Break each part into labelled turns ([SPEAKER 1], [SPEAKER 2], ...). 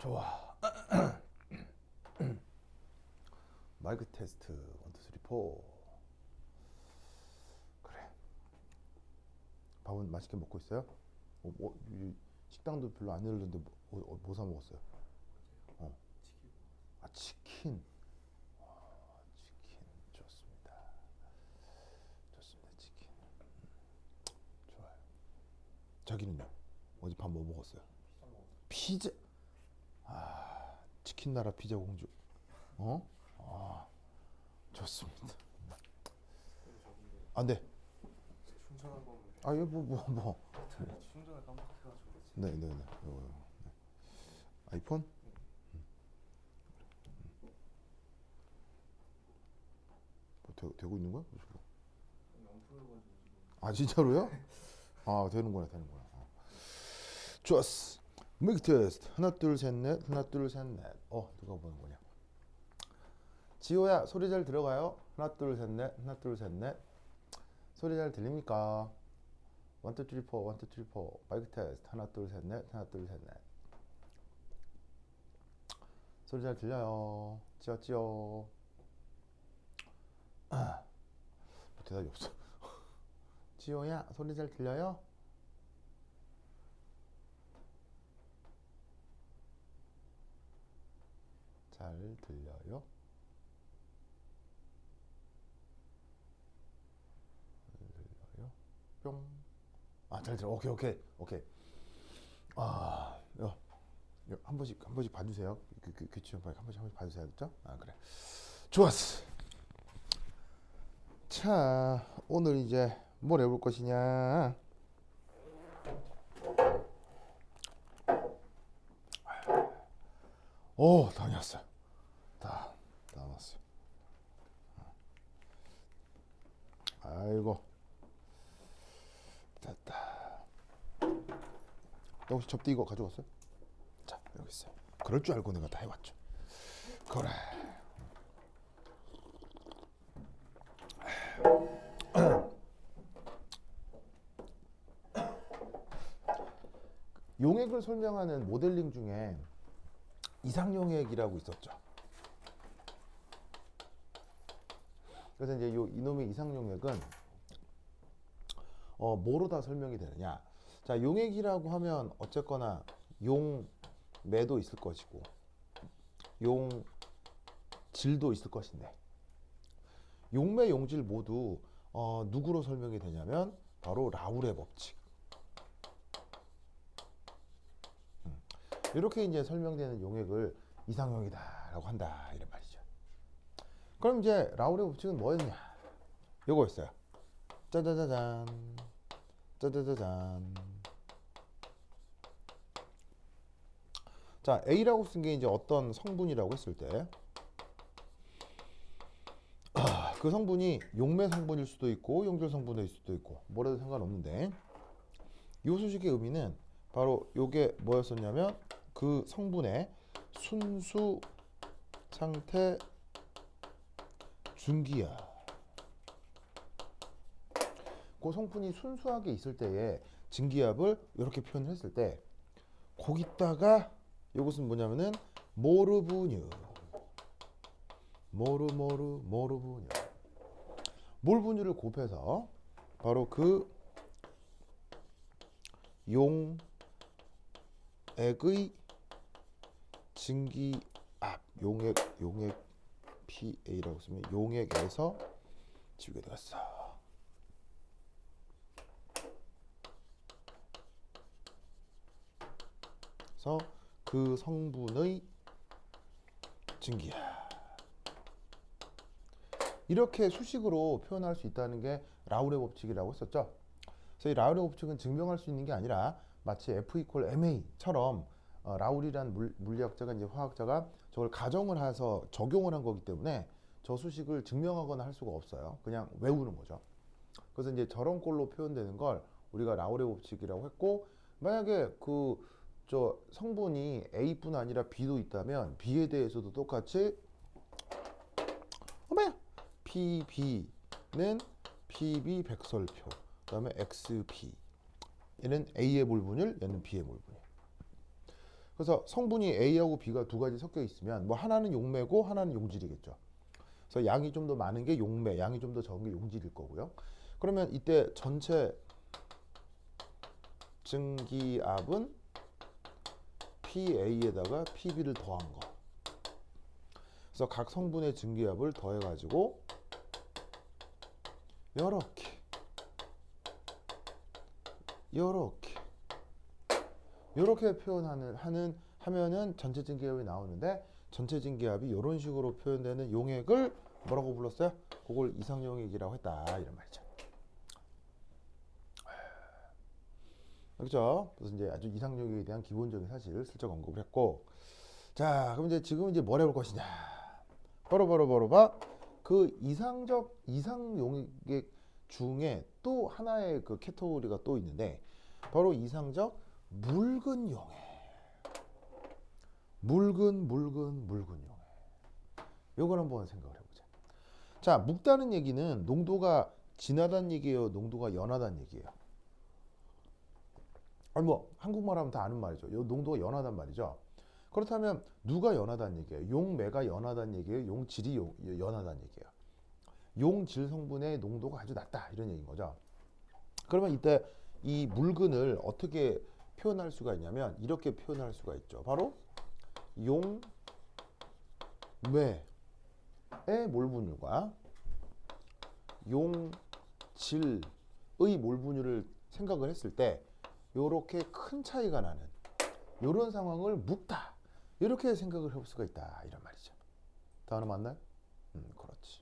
[SPEAKER 1] 좋아. 마이크 테스트 1, 2, 3, 4. 그래. 밥은 맛있게 먹고 있어요? 식당도 별로 안 열렸는데 뭐 사 먹었어요? 어. 아, 치킨. 치킨 좋습니다. 좋습니다. 치킨. 좋아요. 자기는요? 어제 밥 뭐 먹었어요? 피자. 아, 치킨 나라 피자 공주. 어? 아, 좋습니다. 아, 네.
[SPEAKER 2] 충전한 거면
[SPEAKER 1] 아, 이거 뭐.
[SPEAKER 2] 충전을 깜빡해가지고.
[SPEAKER 1] 네. 아이폰? 뭐 되고 있는 거야?
[SPEAKER 2] 안 풀어가지고 지금.
[SPEAKER 1] 아, 진짜로요? 아, 되는구나. 좋았어. 미크 테스트. 하나, 둘, 셋, 넷. 하나, 둘, 셋, 넷. 누가 보는 거냐? 지호야, 소리 잘 들어가요? 하나, 둘, 셋, 넷. 하나, 둘, 셋, 넷. 소리 잘 들립니까? 1, 2, 3, 4. 1, 2, 3, 4. 마이크 테스트. 하나, 둘, 셋, 넷. 하나, 둘, 셋, 넷. 소리 잘 들려요? 찌어. 대답이 없어. 지호야, 소리 잘 들려요? 잘 들려요? 뿅. 아, 잘 들어. 오케이. 아, 한 번씩 봐주세요. 귀치원 파일 한 번씩 봐주세요. 알겠죠? 아, 그래. 좋았어. 자, 오늘 이제 뭘 해볼 것이냐? 다녀왔어요. 다 나왔어요. 아이고, 됐다. 혹시 접대 이거 가져왔어요? 자, 여기 있어요. 그럴 줄 알고 내가 다 해왔죠. 그래. 용액을 설명하는 모델링 중에 이상용액이라고 있었죠. 그래서 이제 이놈의 이상용액은 뭐로 다 설명이 되느냐? 자, 용액이라고 하면 어쨌거나 용매도 있을 것이고 용질도 있을 것인데, 용매, 용질 모두 누구로 설명이 되냐면 바로 라울의 법칙. 이렇게 이제 설명되는 용액을 이상용이다라고 한다, 이런 말이죠. 그럼 이제 라울의 법칙은 뭐였냐? 요거였어요. 짜자자잔. 자, A라고 쓴 게 이제 어떤 성분이라고 했을 때, 그 성분이 용매 성분일 수도 있고 용질 성분일 수도 있고 뭐라도 상관없는데, 이 소식의 의미는 바로 요게 뭐였었냐면 그 성분의 순수 상태 중기압. 그 성분이 순수하게 있을 때의 증기압을 이렇게 표현을 했을 때, 거기다가 이것은 뭐냐면은 모르브뉴. 모르브뉴. 몰분유를 곱해서 바로 그 용액의 증기압, 용액 PA라고 쓰면 용액에서 지우게 되었어. 그래서 그 성분의 증기압, 이렇게 수식으로 표현할 수 있다는 게 라울의 법칙이라고 했었죠. 그래서 이 라울의 법칙은 증명할 수 있는 게 아니라 마치 F=ma처럼 라울이란 물리학자가, 이제 화학자가 저걸 가정을 해서 적용을 한 거기 때문에 저 수식을 증명하거나 할 수가 없어요. 그냥 외우는 거죠. 그래서 이제 저런 꼴로 표현되는 걸 우리가 라울의 법칙이라고 했고, 만약에 저 성분이 A뿐 아니라 B도 있다면 B에 대해서도 똑같이 PB는 PB 백설표, 그 다음에 XB, 얘는 A의 몰분율, 얘는 B의 몰분율. 그래서 성분이 A하고 B가 두 가지 섞여 있으면 뭐 하나는 용매고 하나는 용질이겠죠. 그래서 양이 좀 더 많은 게 용매, 양이 좀 더 적은 게 용질일 거고요. 그러면 이때 전체 증기압은 PA에다가 PB를 더한 거. 그래서 각 성분의 증기압을 더해가지고 요렇게 하면은 전체 증기압이 나오는데, 전체 증기압이 이런 식으로 표현되는 용액을 뭐라고 불렀어요? 그걸 이상용액이라고 했다, 이런 말이죠. 그렇죠? 그래서 이제 아주 이상용액에 대한 기본적인 사실을 슬쩍 언급을 했고, 자, 그럼 이제 지금 이제 뭘 해볼 것이냐? 바로 봐. 그 이상용액 중에 또 하나의 그 캐테고리가 또 있는데, 바로 이상적 묽은 용액. 묽은 용액. 요걸 한번 생각을 해보자. 자, 묽다는 얘기는 농도가 진하다는 얘기예요, 농도가 연하다는 얘기예요? 아니 뭐 한국말 하면 다 아는 말이죠. 요 농도가 연하단 말이죠. 그렇다면 누가 연하다는 얘기예요? 용매가 연하다는 얘기예요? 용질이 연하다는 얘기예요? 용질 성분의 농도가 아주 낮다, 이런 얘기인 거죠. 그러면 이때 이 묽은을 어떻게 표현할 수가 있냐면 이렇게 표현할 수가 있죠. 바로 용매의 몰분율과 용질의 몰분율을 생각을 했을 때 요렇게 큰 차이가 나는 요런 상황을 묽다, 이렇게 생각을 해볼 수가 있다, 이런 말이죠. 단어 맞나요? 그렇지.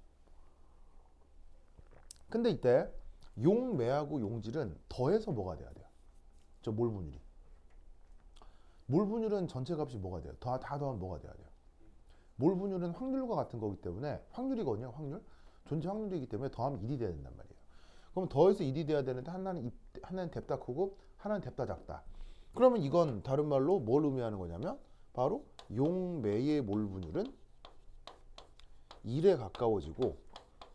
[SPEAKER 1] 근데 이때 용매하고 용질은 더해서 뭐가 돼야 돼요? 저 몰분율이. 몰분율은 전체 값이 뭐가 돼요? 다 더하면 뭐가 돼야 돼요? 몰분율은 확률과 같은 거기 때문에, 확률이거든요, 확률. 존재 확률이기 때문에 더하면 1이 돼야 된단 말이에요. 그럼 더해서 1이 돼야 되는데 하나는 뎁다 크고 하나는 뎁다 작다. 그러면 이건 다른 말로 뭘 의미하는 거냐면 바로 용매의 몰분율은 1에 가까워지고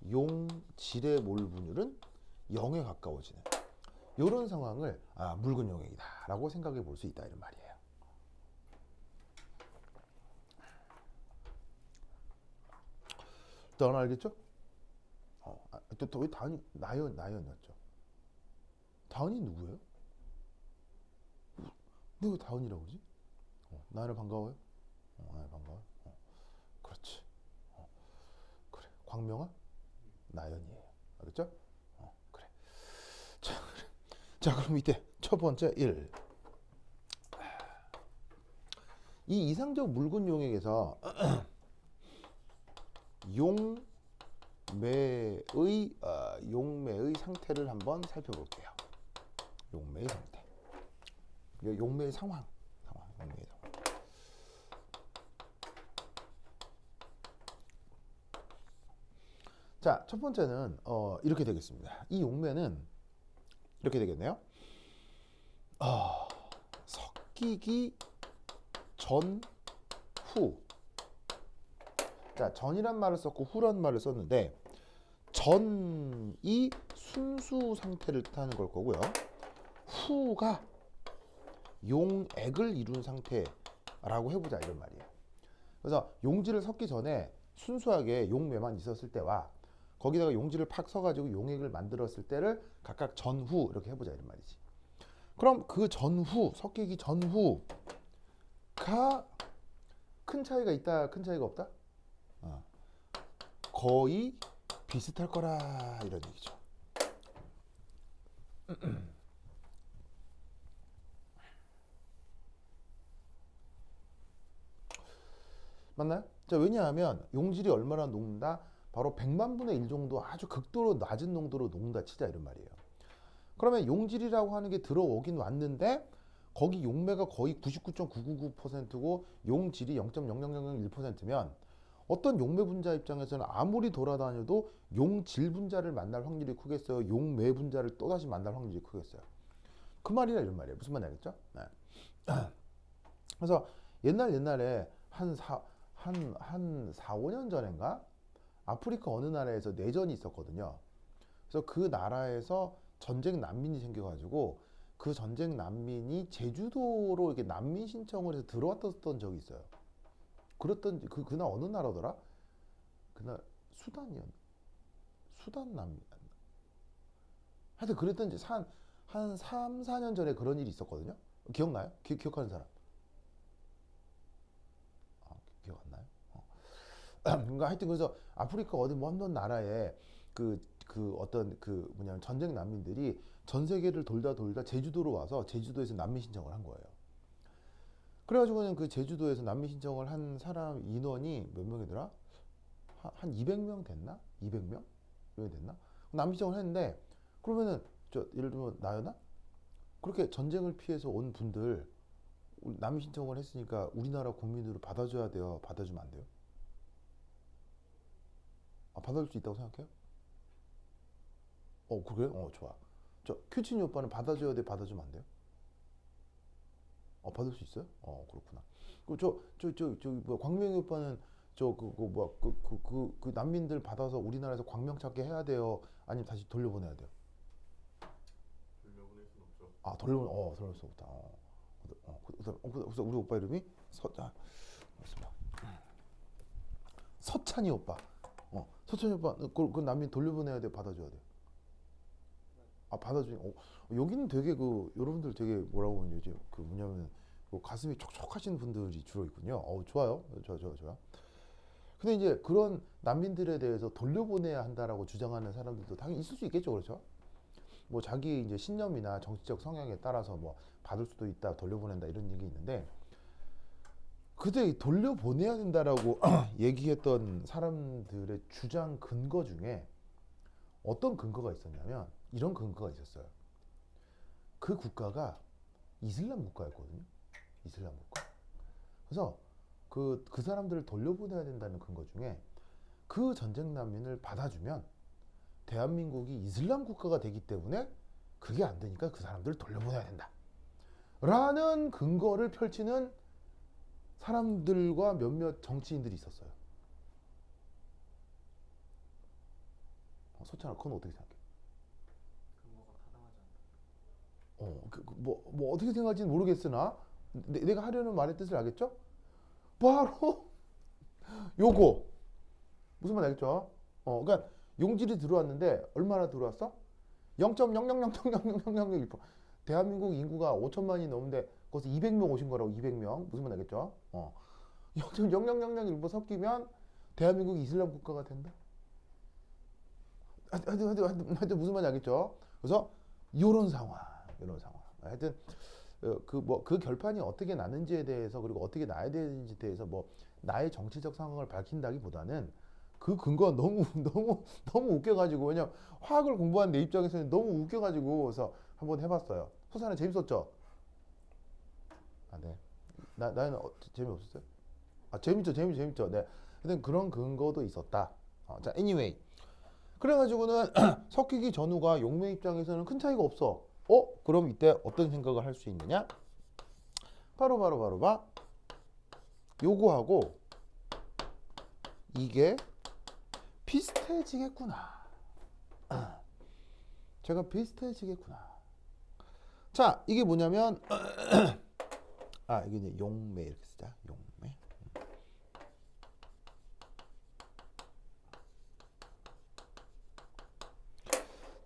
[SPEAKER 1] 용질의 몰분율은 0에 가까워지는 이런 상황을 묽은 용액이다 라고 생각해 볼 수 있다, 이런 말이에요. 또 하나 알겠죠? 왜 다은이 나연이었죠? 다은이 누구예요? 왜 다은이라고 그러지? 나연아 반가워요? 나연아 반가워요? 그렇지. 그래. 광명아? 나연이에요. 알겠죠? 그래. 자, 그럼 이때 첫 번째 1. 이 이상적 묽은 용액에서 용매의 상태를 한번 살펴볼게요. 용매의 상태. 용매의 상황. 용매의 상황. 자, 첫 번째는 이렇게 되겠습니다. 이 용매는 이렇게 되겠네요. 섞이기 전, 후. 자, 전이란 말을 썼고 후란 말을 썼는데, 전이 순수 상태를 뜻하는 걸 거고요. 후가 용액을 이룬 상태라고 해보자, 이런 말이에요. 그래서 용질을 섞기 전에 순수하게 용매만 있었을 때와 거기다가 용질을 팍 써가지고 용액을 만들었을 때를 각각 전후 이렇게 해보자, 이런 말이지. 그럼 그 전후, 섞이기 전후가 큰 차이가 있다, 큰 차이가 없다? 거의 비슷할 거라, 이런 얘기죠. 맞나요? 자, 왜냐하면 용질이 얼마나 녹는다? 바로 100만 분의 1 정도 아주 극도로 낮은 농도로 녹는다 치자, 이런 말이에요. 그러면 용질이라고 하는 게 들어오긴 왔는데 거기 용매가 거의 99.999%고 용질이 0.00001%면 어떤 용매 분자 입장에서는 아무리 돌아다녀도 용질 분자를 만날 확률이 크겠어요? 용매 분자를 또다시 만날 확률이 크겠어요? 그 말이라, 이런 말이에요. 무슨 말인지 알겠죠? 네. 그래서 옛날에 한 4, 5년 전인가 아프리카 어느 나라에서 내전이 있었거든요. 그래서 그 나라에서 전쟁 난민이 생겨가지고 그 전쟁 난민이 제주도로 이렇게 난민 신청을 해서 들어왔던 적이 있어요. 그랬던 그날 어느 나라더라? 그날 수단이었나? 수단 난민. 하여튼 그랬던 이제 한 3, 4년 전에 그런 일이 있었거든요. 기억나요? 기억하는 사람? 아, 기억 안 나요? 그러니까 하여튼 그래서 아프리카 어디 먼 나라에 그 어떤 그 뭐냐면 전쟁 난민들이 전 세계를 돌다 제주도로 와서 제주도에서 난민 신청을 한 거예요. 그래가지고는 그 제주도에서 난민 신청을 한 사람 인원이 몇 명이더라? 한 200명 됐나? 200명? 왜 됐나? 난민 신청을 했는데 그러면은 저 예를 들면 나였나? 그렇게 전쟁을 피해서 온 분들 난민 신청을 했으니까 우리나라 국민으로 받아줘야 돼요? 받아주면 안 돼요? 아, 받아줄 수 있다고 생각해요? 그래요? 좋아. 저 큐치니 오빠는 받아줘야 돼? 받아주면 안 돼요? 받을 수 있어요? 그렇구나. 저기 뭐 광명이 오빠는 그 난민들 받아서 우리나라에서 광명 찾게 해야 돼요? 아니면 다시 돌려보내야 돼요?
[SPEAKER 2] 돌려보낼 순 없죠.
[SPEAKER 1] 돌려볼 수 없다. 그래서 우리 오빠 이름이 맞습니다. 서찬이 오빠. 서찬이 오빠, 그 난민 돌려보내야 돼? 받아줘야 돼? 받아주니. 여기는 되게 여러분들 되게 뭐라고 하는지 그 뭐냐면 가슴이 촉촉하신 분들이 주로 있군요. 좋아요. 좋아. 근데 이제 그런 난민들에 대해서 돌려보내야 한다라고 주장하는 사람들도 당연히 있을 수 있겠죠, 그렇죠? 뭐 자기 이제 신념이나 정치적 성향에 따라서 뭐 받을 수도 있다, 돌려보낸다 이런 얘기 있는데, 그때 돌려보내야 된다라고 얘기했던 사람들의 주장 근거 중에 어떤 근거가 있었냐면 이런 근거가 있었어요. 그 국가가 이슬람 국가였거든요. 이슬람 국가. 그래서 그 사람들을 돌려보내야 된다는 근거 중에 그 전쟁 난민을 받아주면 대한민국이 이슬람 국가가 되기 때문에 그게 안 되니까 그 사람들을 돌려보내야 된다. 라는 근거를 펼치는 사람들과 몇몇 정치인들이 있었어요. 소찬아, 그건 어떻게 생각해?
[SPEAKER 2] 근거가 타당하지 않다.
[SPEAKER 1] 뭐 어떻게 생각할지는 모르겠으나 내가 하려는 말의 뜻을 알겠죠? 바로 요거 무슨 말 알겠죠? 그러니까 용질이 들어왔는데 얼마나 들어왔어? 0.000000001%. 대한민국 인구가 5천만이 넘는데 거기서 200명 오신 거라고. 200명 무슨 말 알겠죠? 0.00001% 섞이면 대한민국이 이슬람 국가가 된다. 하여튼 무슨 말인지 알겠죠? 그래서 이런 상황. 하여튼 그 결판이 어떻게 나는지에 대해서, 그리고 어떻게 나야 되는지에 대해서 뭐 나의 정치적 상황을 밝힌다기보다는 그 근거가 너무 웃겨가지고, 왜냐면 화학을 공부한 내 입장에서는 너무 웃겨가지고 그래서 한번 해봤어요. 소사는 재밌었죠? 네. 나는 재미없었어요? 재밌죠. 네. 하여튼 그런 근거도 있었다. 자, anyway. 그래가지고는 섞이기 전후가 용매 입장에서는 큰 차이가 없어. 그럼 이때 어떤 생각을 할 수 있느냐? 바로 요거하고 이게 비슷해지겠구나. 제가 비슷해지겠구나. 자, 이게 뭐냐면 이게 이제 용매 이렇게 쓰자. 용매.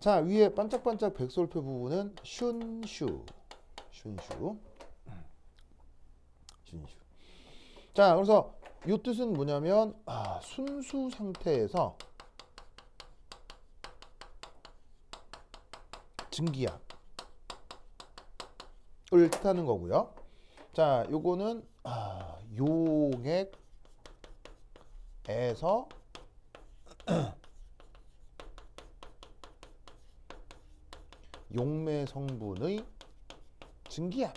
[SPEAKER 1] 자, 위에 반짝반짝 백설표 부분은 슌슈. 자, 그래서 이 뜻은 뭐냐면 순수 상태에서 증기압을 뜻하는 거고요. 자, 요거는 용액에서 용매 성분의 증기압.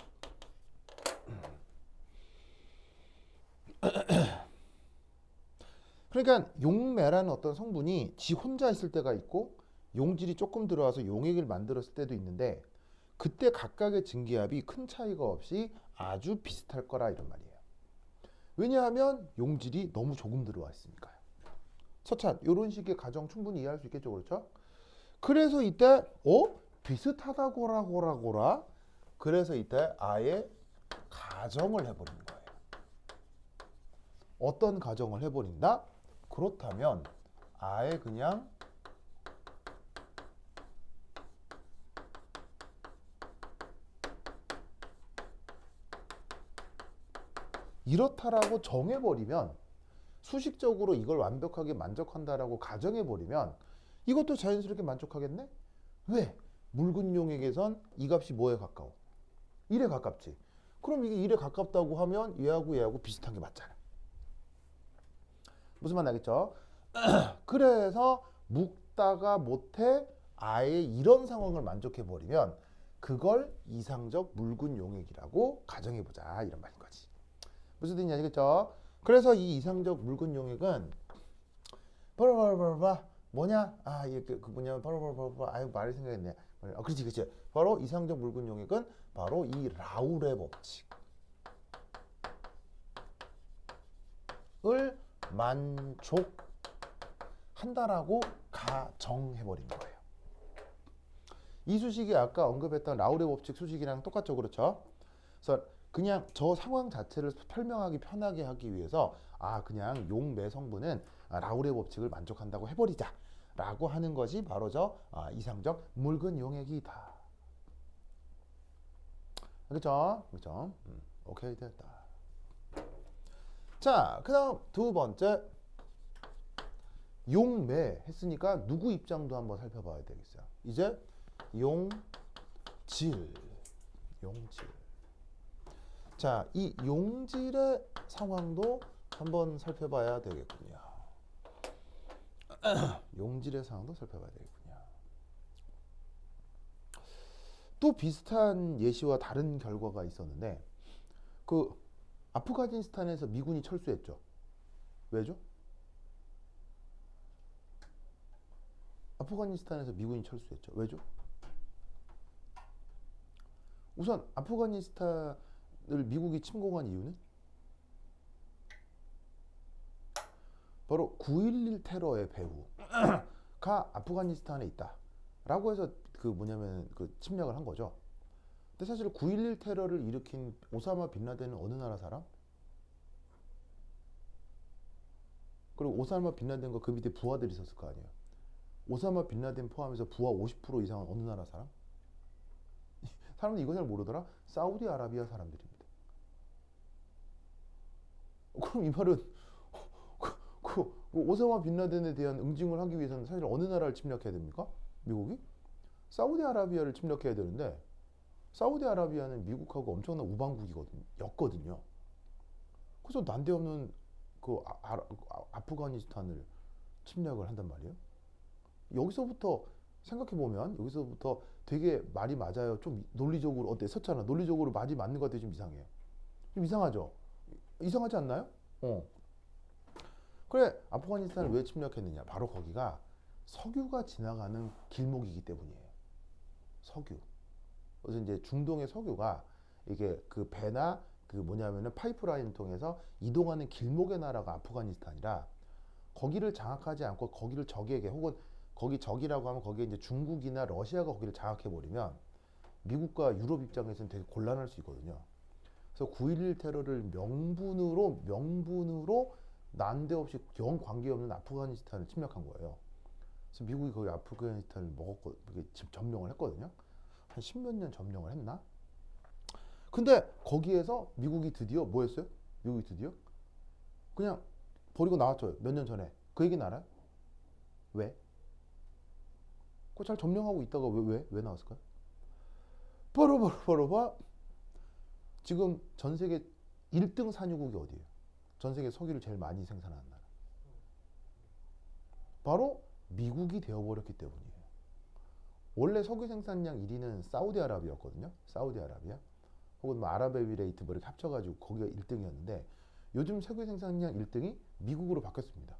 [SPEAKER 1] 그러니까 용매라는 어떤 성분이 지 혼자 있을 때가 있고 용질이 조금 들어와서 용액을 만들었을 때도 있는데, 그때 각각의 증기압이 큰 차이가 없이 아주 비슷할 거라 이런 말이에요. 왜냐하면 용질이 너무 조금 들어와 있으니까요. 서찬, 이런 식의 가정 충분히 이해할 수 있겠죠, 그렇죠? 그래서 이때 비슷하다고라 그래서 이때 아예 가정을 해버리는 거예요. 어떤 가정을 해버린다? 그렇다면 아예 그냥 이렇다라고 정해버리면, 수식적으로 이걸 완벽하게 만족한다라고 가정해버리면 이것도 자연스럽게 만족하겠네? 왜? 묽은용액에선 이 값이 뭐에 가까워? 1에 가깝지. 그럼 이게 1에 가깝다고 하면 얘하고 비슷한 게 맞잖아. 무슨 말 나겠죠? 그래서 묵다가 못해 아예 이런 상황을 만족해버리면 그걸 이상적 묽은 용액이라고 가정해보자, 이런 말인 거지. 무슨 뜻인지 아시겠죠? 그래서 이 이상적 묽은 용액은 바로 뭐냐? 아, 이게 그 뭐냐? 바로 아유, 말이 생각했네. 그렇지. 바로 이상적 묽은 용액은 바로 이 라울의 법칙을 만족한다라고 가정해버린 거예요. 이 수식이 아까 언급했던 라울의 법칙 수식이랑 똑같죠, 그렇죠? 그래서 그냥 저 상황 자체를 설명하기 편하게 하기 위해서 그냥 용매 성분은 라울의 법칙을 만족한다고 해버리자 라고 하는 것이 바로 저 이상적 묽은 용액이다. 그렇죠? 오케이, 됐다. 자, 그 다음 두 번째, 용매 했으니까 누구 입장도 한번 살펴봐야 되겠어요. 이제 용질. 자, 이 용질의 상황도 한번 살펴봐야 되겠군요. 용질의 상황도 살펴봐야 되겠군요. 또 비슷한 예시와 다른 결과가 있었는데, 그 아프가니스탄에서 미군이 철수했죠. 왜죠? 아프가니스탄에서 미군이 철수했죠. 왜죠? 우선 아프가니스탄을 미국이 침공한 이유는 바로 9.11 테러의 배후가 아프가니스탄에 있다라고 해서 그 뭐냐면 그 침략을 한 거죠. 근데 사실 9.11 테러를 일으킨 오사마 빈 라덴은 어느 나라 사람? 그리고 오사마 빈 라덴과 그 밑에 부하들이 있었을 거 아니에요. 오사마 빈 라덴 포함해서 부하 50% 이상은 어느 나라 사람? 사람들이 이거 잘 모르더라? 사우디아라비아 사람들입니다. 그럼 이 말은 그 오사마 빈 라덴에 대한 응징을 하기 위해서는 사실 어느 나라를 침략해야 됩니까? 미국이? 사우디아라비아를 침략해야 되는데, 사우디아라비아는 미국하고 엄청난 우방국이었거든요. 그래서 난데없는 그 아프가니스탄을 침략을 한단 말이에요. 여기서부터 생각해보면 여기서부터 되게 말이 맞아요. 좀 논리적으로 어때? 서찬아, 논리적으로 말이 맞는 것 같아요. 좀 이상해요. 좀 이상하죠? 이상하지 않나요? 그래, 아프가니스탄을 왜 침략했느냐? 바로 거기가 석유가 지나가는 길목이기 때문이에요. 석유. 그래서 이제 중동의 석유가 이게 그 배나 그 뭐냐면은 파이프라인을 통해서 이동하는 길목의 나라가 아프가니스탄이라, 거기를 장악하지 않고 거기를 적에게, 혹은 거기 적이라고 하면 거기에 이제 중국이나 러시아가 거기를 장악해 버리면 미국과 유럽 입장에서는 되게 곤란할 수 있거든요. 그래서 9.11 테러를 명분으로 난데없이 영 관계없는 아프가니스탄을 침략한 거예요. 그래서 미국이 거기 아프가니스탄을 점령을 했거든요. 한 10몇 년 점령을 했나? 근데 거기에서 미국이 드디어 뭐 했어요? 미국이 드디어 그냥 버리고 나왔죠. 몇 년 전에. 그 얘기는 알아요? 왜? 그거 잘 점령하고 있다가 왜 나왔을까요? 바로 지금 전 세계 1등 산유국이 어디예요? 전 세계 석유를 제일 많이 생산하는 나라. 바로 미국이 되어버렸기 때문이에요. 원래 석유 생산량 1위는 사우디아라비아였거든요. 사우디아라비아. 혹은 뭐 아랍에미레이트 뭐 이렇게 합쳐가지고 거기가 1등이었는데, 요즘 석유 생산량 1등이 미국으로 바뀌었습니다.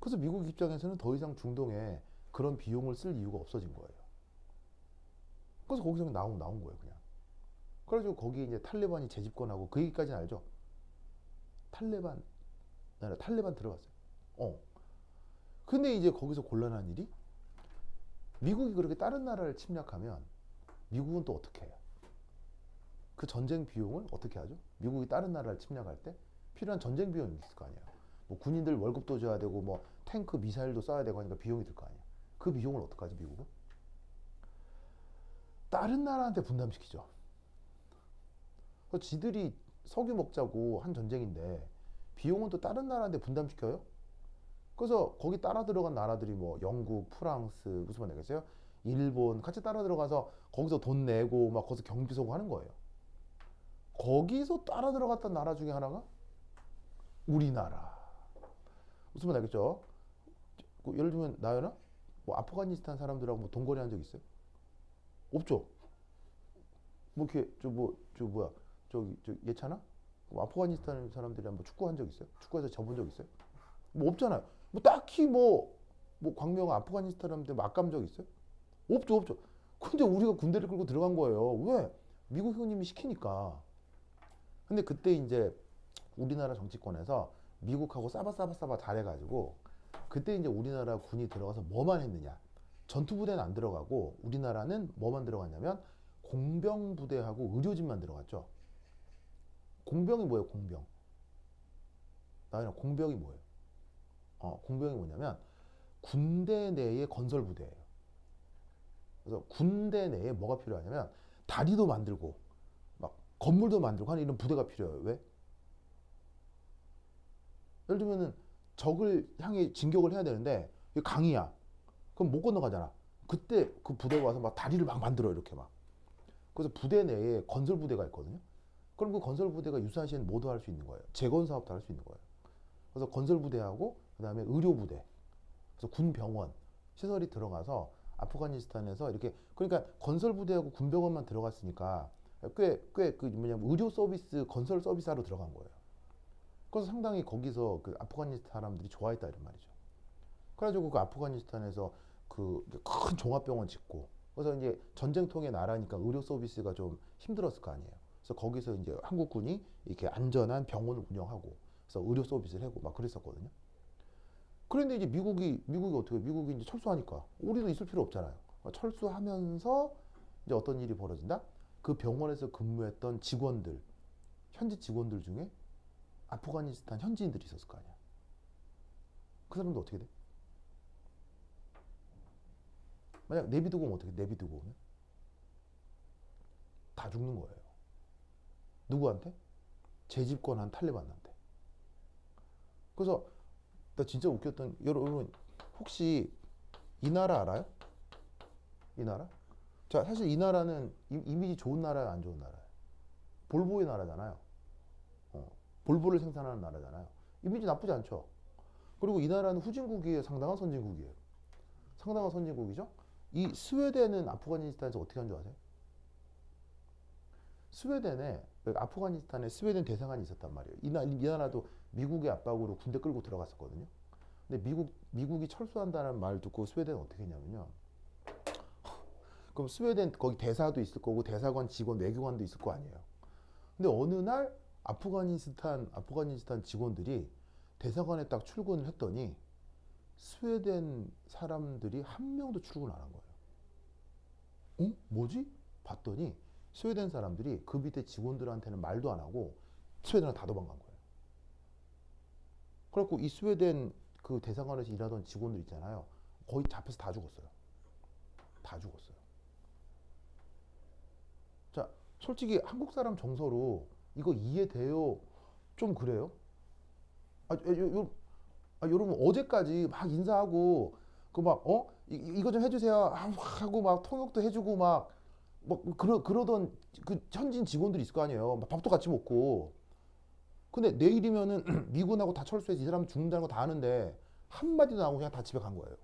[SPEAKER 1] 그래서 미국 입장에서는 더 이상 중동에 그런 비용을 쓸 이유가 없어진 거예요. 그래서 거기서 나온 거예요, 그냥. 그래가지고 거기 이제 탈레반이 재집권하고, 그 얘기까지는 알죠? 탈레반 들어갔어요. 근데 이제 거기서 곤란한 일이, 미국이 그렇게 다른 나라를 침략하면 미국은 또 어떻게 해요? 그 전쟁 비용을 어떻게 하죠? 미국이 다른 나라를 침략할 때 필요한 전쟁 비용이 있을 거 아니에요. 뭐 군인들 월급도 줘야 되고 뭐 탱크 미사일도 쏴야 되고 하니까 비용이 들 거 아니에요. 그 비용을 어떻게 하지 미국은? 다른 나라한테 분담시키죠. 그래서 지들이 석유 먹자고 한 전쟁인데 비용은 또 다른 나라한테 분담시켜요. 그래서 거기 따라 들어간 나라들이 뭐 영국, 프랑스, 무슨 말 되겠어요? 일본 같이 따라 들어가서 거기서 돈 내고 막 거기서 경비 서고 하는 거예요. 거기서 따라 들어갔던 나라 중에 하나가 우리나라. 무슨 말 알겠죠? 예를 들면 나연아, 뭐 아프가니스탄 사람들하고 뭐 동거래 한 적 있어요? 없죠. 뭐 이렇게 저 뭐야 저 예찬아? 뭐 아프가니스탄 사람들이랑 뭐 축구 한 적 있어요? 축구에서 져본 적 있어요? 뭐 없잖아요. 뭐 딱히 뭐 광명 아프가니스탄 사람들 막감 적 있어요? 없죠. 근데 우리가 군대를 끌고 들어간 거예요. 왜? 미국 형님이 시키니까. 근데 그때 이제 우리나라 정치권에서 미국하고 싸바싸바 잘해가지고 그때 이제 우리나라 군이 들어가서 뭐만 했느냐? 전투부대는 안 들어가고 우리나라는 뭐만 들어갔냐면 공병부대하고 의료진만 들어갔죠. 공병이 뭐예요? 공병. 나연아, 공병이 뭐예요? 공병이 뭐냐면 군대 내의 건설 부대예요. 그래서 군대 내에 뭐가 필요하냐면 다리도 만들고 막 건물도 만들고 하는 이런 부대가 필요해요. 왜? 예를 들면은 적을 향해 진격을 해야 되는데 이게 강이야. 그럼 못 건너가잖아. 그때 그 부대가 와서 막 다리를 막 만들어 이렇게 막. 그래서 부대 내에 건설 부대가 있거든요. 그럼 그 건설 부대가 유사시엔 뭐도 할 수 있는 거예요. 재건 사업도 할 수 있는 거예요. 그래서 건설 부대하고 그다음에 의료 부대, 그래서 군 병원 시설이 들어가서 아프가니스탄에서 이렇게 그러니까 건설 부대하고 군 병원만 들어갔으니까 꽤 그 뭐냐면 의료 서비스 건설 서비스하러 들어간 거예요. 그래서 상당히 거기서 그 아프가니스탄 사람들이 좋아했다 이런 말이죠. 그래가지고 그 아프가니스탄에서 그 큰 종합병원 짓고 그래서 이제 전쟁통의 나라니까 의료 서비스가 좀 힘들었을 거 아니에요. 그래서 거기서 이제 한국군이 이렇게 안전한 병원을 운영하고 그래서 의료 서비스를 하고 막 그랬었거든요. 그런데 이제 미국이 어떻게 미국이 이제 철수하니까 우리도 있을 필요 없잖아요. 철수하면서 이제 어떤 일이 벌어진다? 그 병원에서 근무했던 직원들, 현지 직원들 중에 아프가니스탄 현지인들이 있었을 거 아니야. 그 사람들 어떻게 돼? 만약 내비두고 오면 어떻게 돼? 내비두고 오면 다 죽는 거예요. 누구한테? 재집권한 탈레반한테. 그래서 나 진짜 웃겼던 여러분 혹시 이 나라 알아요? 이 나라? 자, 사실 이 나라는 이미지 좋은 나라야, 안 좋은 나라야? 볼보의 나라잖아요. 볼보를 생산하는 나라잖아요. 이미지 나쁘지 않죠. 그리고 이 나라는 후진국이에요, 상당한 선진국이에요. 상당한 선진국이죠. 이 스웨덴은 아프가니스탄에서 어떻게 한 줄 아세요? 스웨덴에 아프가니스탄에 스웨덴 대사관이 있었단 말이에요. 이 나라도 미국의 압박으로 군대 끌고 들어갔었거든요. 근데 미국이 철수한다는 말 듣고 스웨덴은 어떻게 했냐면요. 그럼 스웨덴 거기 대사도 있을 거고 대사관 직원 외교관도 있을 거 아니에요. 근데 어느 날 아프가니스탄 직원들이 대사관에 딱 출근을 했더니 스웨덴 사람들이 한 명도 출근 안 한 거예요. 뭐지? 봤더니 스웨덴 사람들이 그 밑에 직원들한테는 말도 안 하고 스웨덴으로 다 도망간 거예요. 그래갖고 이 스웨덴 그 대사관에서 일하던 직원들 있잖아요. 거의 잡혀서 다 죽었어요. 다 죽었어요. 자, 솔직히 한국 사람 정서로 이거 이해돼요? 좀 그래요? 여러분 어제까지 막 인사하고 그 막 이거 좀 해주세요 하고 막 통역도 해주고 막 그러던 그 현진 직원들이 있을 거 아니에요. 막 밥도 같이 먹고. 근데 내일이면은 미군하고 다 철수해서 이 사람 죽는다는 거 다 아는데 한마디도 안 하고 그냥 다 집에 간 거예요.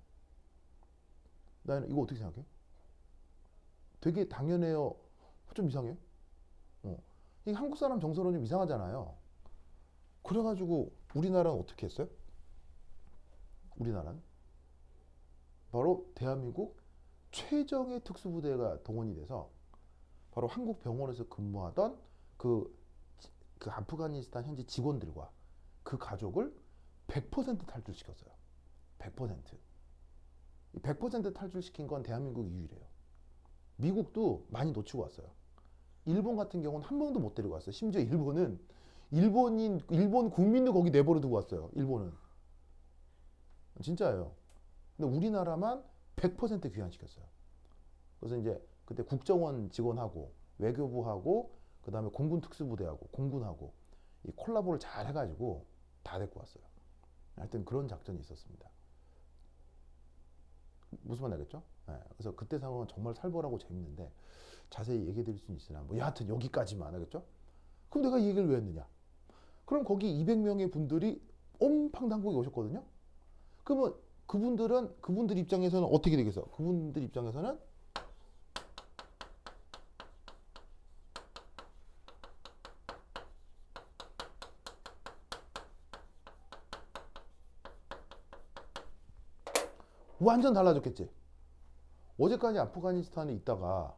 [SPEAKER 1] 나는 이거 어떻게 생각해? 되게 당연해요. 좀 이상해요. 이 한국 사람 정서로는 좀 이상하잖아요. 그래가지고 우리나라는 어떻게 했어요? 우리나라는 바로 대한민국 최정예 특수부대가 동원이 돼서 바로 한국 병원에서 근무하던 그 아프가니스탄 현지 직원들과 그 가족을 100% 탈출시켰어요. 100%. 100% 탈출시킨 건 대한민국이 유일해요. 미국도 많이 놓치고 왔어요. 일본 같은 경우는 한 번도 못 데리고 왔어요. 심지어 일본은 일본 국민도 거기 내버려 두고 왔어요. 일본은. 진짜예요. 근데 우리나라만 100% 귀환시켰어요. 그래서 이제 그때 국정원 직원하고 외교부하고 그다음에 공군 특수부대하고 공군하고 이 콜라보를 잘 해가지고 다 데리고 왔어요. 하여튼 그런 작전이 있었습니다. 무슨 말 알겠죠? 네, 그래서 그때 상황은 정말 살벌하고 재밌는데 자세히 얘기해 드릴 수는 있으나 뭐 여하튼 여기까지만 하겠죠? 그럼 내가 이 얘기를 왜 했느냐? 그럼 거기 200명의 분들이 엄청 한국에 오셨거든요. 그러면 그분들 입장에서는 어떻게 되겠어? 그분들 입장에서는 완전 달라졌겠지. 어제까지 아프가니스탄에 있다가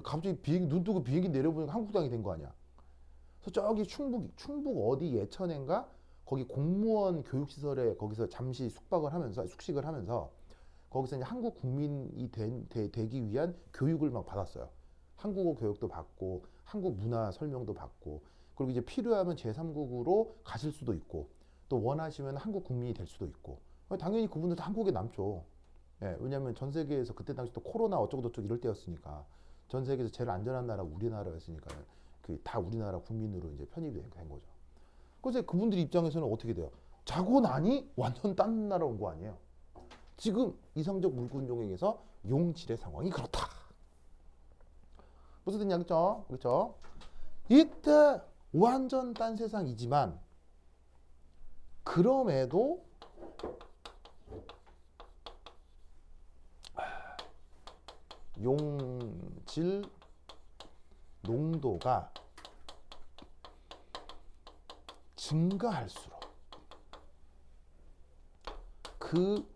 [SPEAKER 1] 갑자기 눈 뜨고 비행기 내려보니까 한국 땅이 된 거 아니야. 그래서 저기 충북 어디 예천인가 거기 공무원 교육시설에 거기서 잠시 숙식을 하면서 거기서 이제 한국 국민이 되기 위한 교육을 막 받았어요. 한국어 교육도 받고 한국 문화 설명도 받고 그리고 이제 필요하면 제3국으로 가실 수도 있고 또 원하시면 한국 국민이 될 수도 있고 당연히 그분들도 한국에 남죠. 예, 왜냐하면 전 세계에서 그때 당시 또 코로나 어쩌고 저쩌고 이럴 때였으니까 전 세계에서 제일 안전한 나라가 우리나라였으니까 다 우리나라 국민으로 이제 편입이 된 거죠. 그래서 그분들 입장에서는 어떻게 돼요? 자고 나니 완전 딴 나라 온 거 아니에요. 지금 이상적 물권 용액에서 용질의 상황이 그렇다. 무슨 뜻이냐, 그렇죠? 그렇죠? 이때 완전 딴 세상이지만 그럼에도 용질 농도가 증가할수록 그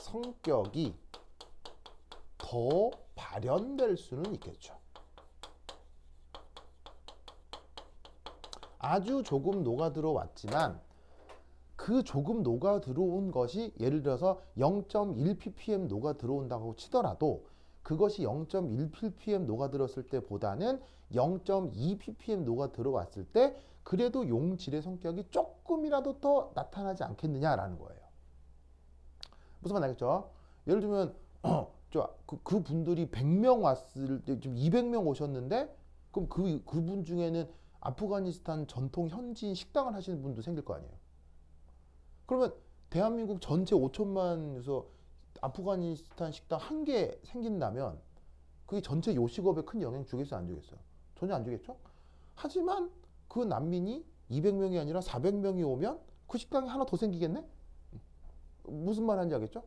[SPEAKER 1] 성격이 더 발현될 수는 있겠죠. 아주 조금 녹아 들어왔지만 그 조금 녹아 들어온 것이 예를 들어서 0.1ppm 녹아 들어온다고 치더라도 그것이 0.1ppm 녹아 들었을 때보다는 0.2ppm 녹아 들어왔을 때 그래도 용질의 성격이 조금이라도 더 나타나지 않겠느냐라는 거예요. 무슨 말 알겠죠? 예를 들면 그 분들이 100명 왔을 때 지금 200명 오셨는데 그럼 그분 중에는 아프가니스탄 전통 현지인 식당을 하시는 분도 생길 거 아니에요. 그러면 대한민국 전체 5천만에서 아프가니스탄 식당 한 개 생긴다면 그게 전체 요식업에 큰 영향 주겠어요, 안 주겠어요? 전혀 안 주겠죠? 하지만 그 난민이 200명이 아니라 400명이 오면 그 식당이 하나 더 생기겠네? 무슨 말 하는지 알겠죠?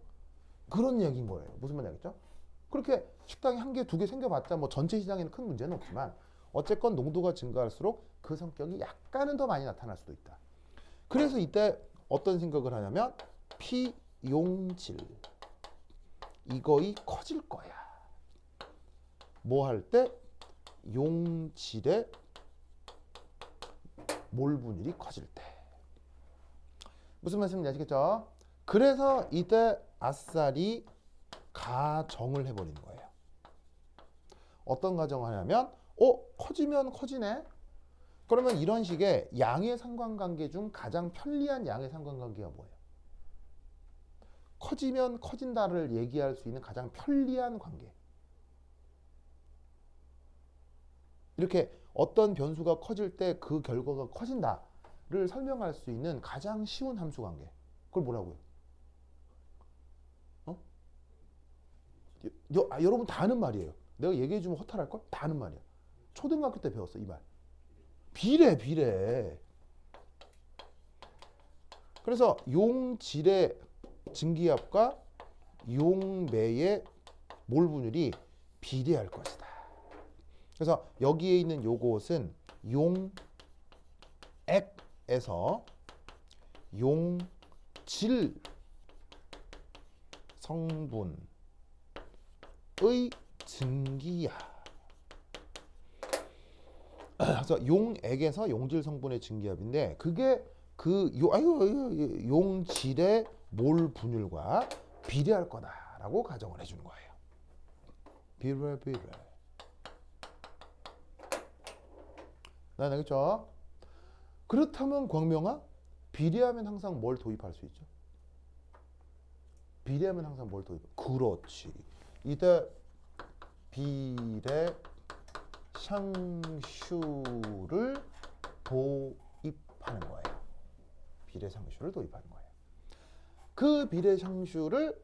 [SPEAKER 1] 그런 얘기인 거예요. 무슨 말 알겠죠? 그렇게 식당이 한 개, 두 개 생겨봤자 뭐 전체 시장에는 큰 문제는 없지만 어쨌건 농도가 증가할수록 그 성격이 약간은 더 많이 나타날 수도 있다. 그래서 이때 어떤 생각을 하냐면 피용질 이거이 커질 거야. 뭐 할 때? 용질의 몰 분율이 커질 때. 무슨 말씀인지 아시겠죠? 그래서 이때 아싸리 가정을 해버리는 거예요. 어떤 가정을 하냐면 커지면 커지네. 그러면 이런 식의 양의 상관관계 중 가장 편리한 양의 상관관계가 뭐예요? 커지면 커진다를 얘기할 수 있는 가장 편리한 관계. 이렇게 어떤 변수가 커질 때 그 결과가 커진다를 설명할 수 있는 가장 쉬운 함수 관계. 그걸 뭐라고요? 여러분 다 아는 말이에요. 내가 얘기해주면 허탈할걸? 다 아는 말이야. 초등학교 때 배웠어, 이 말. 비례. 그래서 용질의 증기압과 용매의 몰 분율이 비례할 것이다. 그래서 여기에 있는 요것은 용액에서 용질 성분의 증기압. 그래서 용액에서 용질 성분의 증기압인데 그게 용질의 몰 분율과 비례할 거다라고 가정을 해주는 거예요. 비례. 나 알겠죠? 그렇다면 광명아, 비례하면 항상 뭘 도입할 수 있죠? 비례하면 항상 뭘 도입? 그렇지. 이때 비례 상수를 도입하는 거예요. 비례 상수를 도입하는 거예요. 그 비례 상수를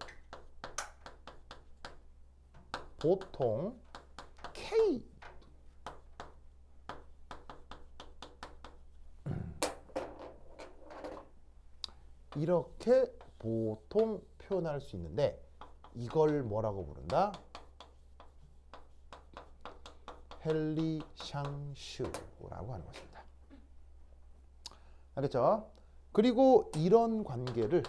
[SPEAKER 1] 보통 K 이렇게 보통 표현할 수 있는데 이걸 뭐라고 부른다? 헨리샹슈라고 하는 것입니다. 알겠죠? 그리고 이런 관계를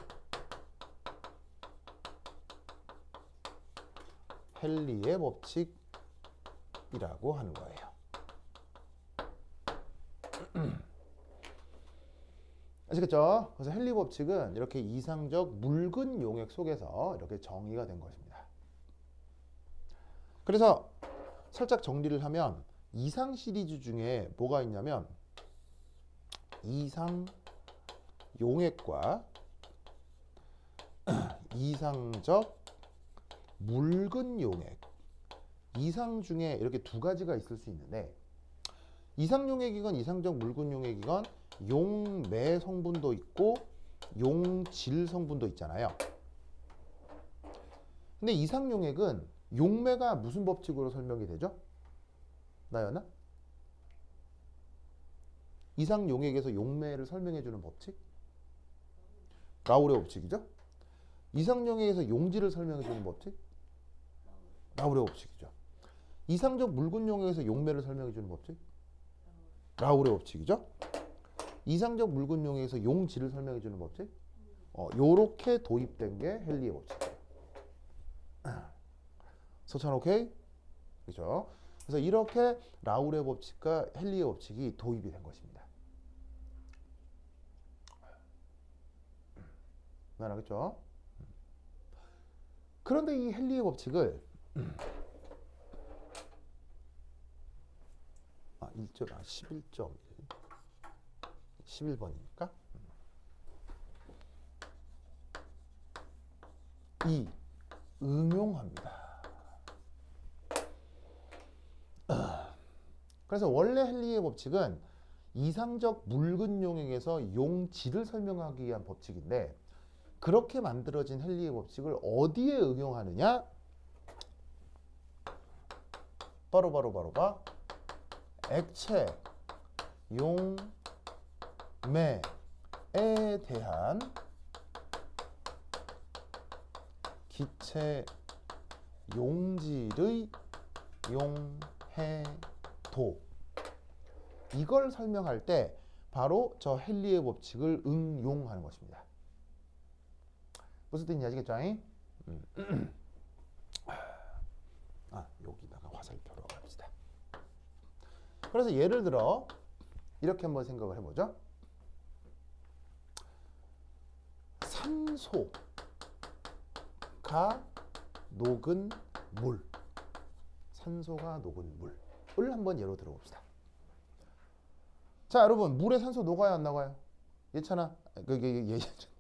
[SPEAKER 1] 헨리의 법칙이라고 하는 거예요. 아시겠죠? 그래서 헨리 법칙은 이렇게 이상적 묽은 용액 속에서 이렇게 정의가 된 것입니다. 그래서 살짝 정리를 하면 이상 시리즈 중에 뭐가 있냐면 이상 용액과 이상적 묽은 용액, 이상 중에 이렇게 두 가지가 있을 수 있는데 이상 용액이건 이상적 묽은 용액이건 용매 성분도 있고 용질 성분도 있잖아요. 근데 이상 용액은 용매가 무슨 법칙으로 설명이 되죠? 나연아? 이상 용액에서 용매를 설명해 주는 법칙? 라울의 법칙이죠? 이상 용액에서 용질을 설명해 주는 법칙? 라울의 법칙이죠. 이상적 묽은 용액에서 용매를 설명해 주는 법칙? 라울의 법칙이죠. 이상적 묽은 용액에서 용질을 설명해 주는 법칙? 요렇게 도입된 게 헨리의 법칙이에요. 서찬 오케이? 그죠? 그래서 이렇게 라울의 법칙과 헨리의 법칙이 도입이 된 것입니다. 알겠죠? 그런데 이 헨리의 법칙을 11점 11번이니까 이 응용합니다. 그래서 원래 헨리의 법칙은 이상적 묽은 용액에서 용질을 설명하기 위한 법칙인데 그렇게 만들어진 헨리의 법칙을 어디에 응용하느냐? 바로 액체 용매에 대한 기체 용질의 용해도 이걸 설명할 때 바로 저 헨리의 법칙을 응용하는 것입니다. 무슨 뜻인지 아시겠죠? 여기다가 화살표로 갑시다. 그래서 예를 들어 이렇게 한번 생각을 해보죠. 산소가 녹은 물, 산소가 녹은 물을 한번 예로 들어봅시다. 자, 여러분, 물에 산소 녹아요, 안 녹아요? 예찬아,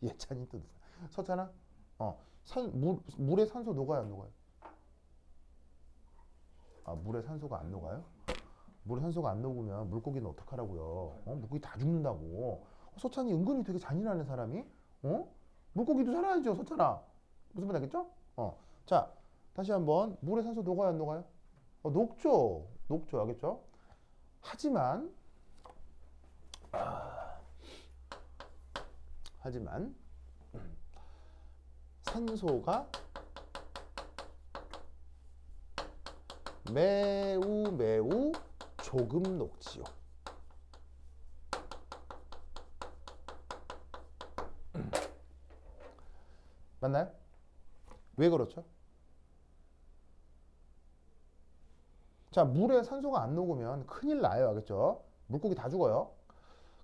[SPEAKER 1] 예찬이 또 서찬아, 물에 산소 녹아요, 안 녹아요? 물에 산소가 안 녹아요? 물에 산소가 안 녹으면 물고기는 어떡하라고요? 물고기 다 죽는다고. 서찬이 은근히 되게 잔인하는 사람이? 물고기도 살아야죠, 서찬아. 무슨 말 알겠죠? 자, 다시 한번 물에 산소 녹아요, 안 녹아요? 녹죠, 알겠죠? 하지만 산소가 매우 조금 녹지요. 맞나요? 왜 그렇죠? 자, 물에 산소가 안 녹으면 큰일 나요. 알겠죠? 물고기 다 죽어요.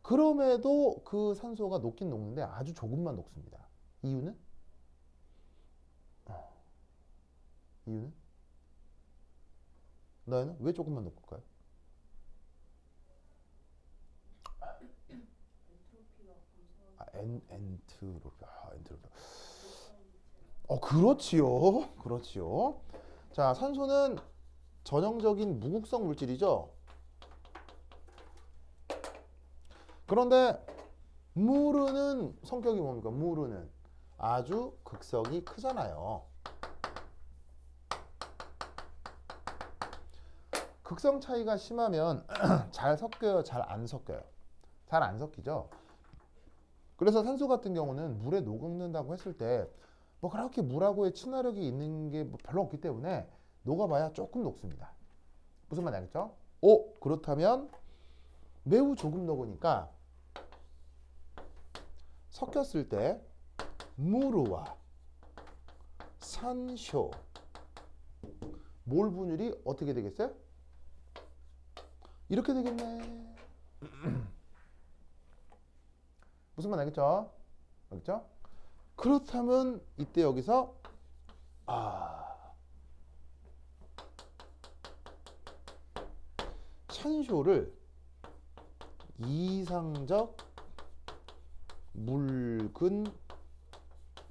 [SPEAKER 1] 그럼에도 그 산소가 녹긴 녹는데 아주 조금만 녹습니다. 이유는? 나는 왜 조금만 넣을까요? 엔트로피. 엔트로피. 그렇지요. 그렇지요. 자, 산소는 전형적인 무극성 물질이죠. 그런데 무르는 성격이 뭡니까? 무르는 아주 극성이 크잖아요. 극성 차이가 심하면 잘 섞여요, 잘 안 섞여요? 잘 안 섞이죠. 그래서 산소 같은 경우는 물에 녹는다고 했을 때 뭐 그렇게 물하고의 친화력이 있는 게 뭐 별로 없기 때문에 녹아봐야 조금 녹습니다. 무슨 말인지 알겠죠? 그렇다면 매우 조금 녹으니까 섞였을 때 무르와 산쇼 몰 분율이 어떻게 되겠어요? 이렇게 되겠네. 무슨 말 알겠죠? 알겠죠? 그렇다면 이때 여기서 산쇼를 이상적 묽은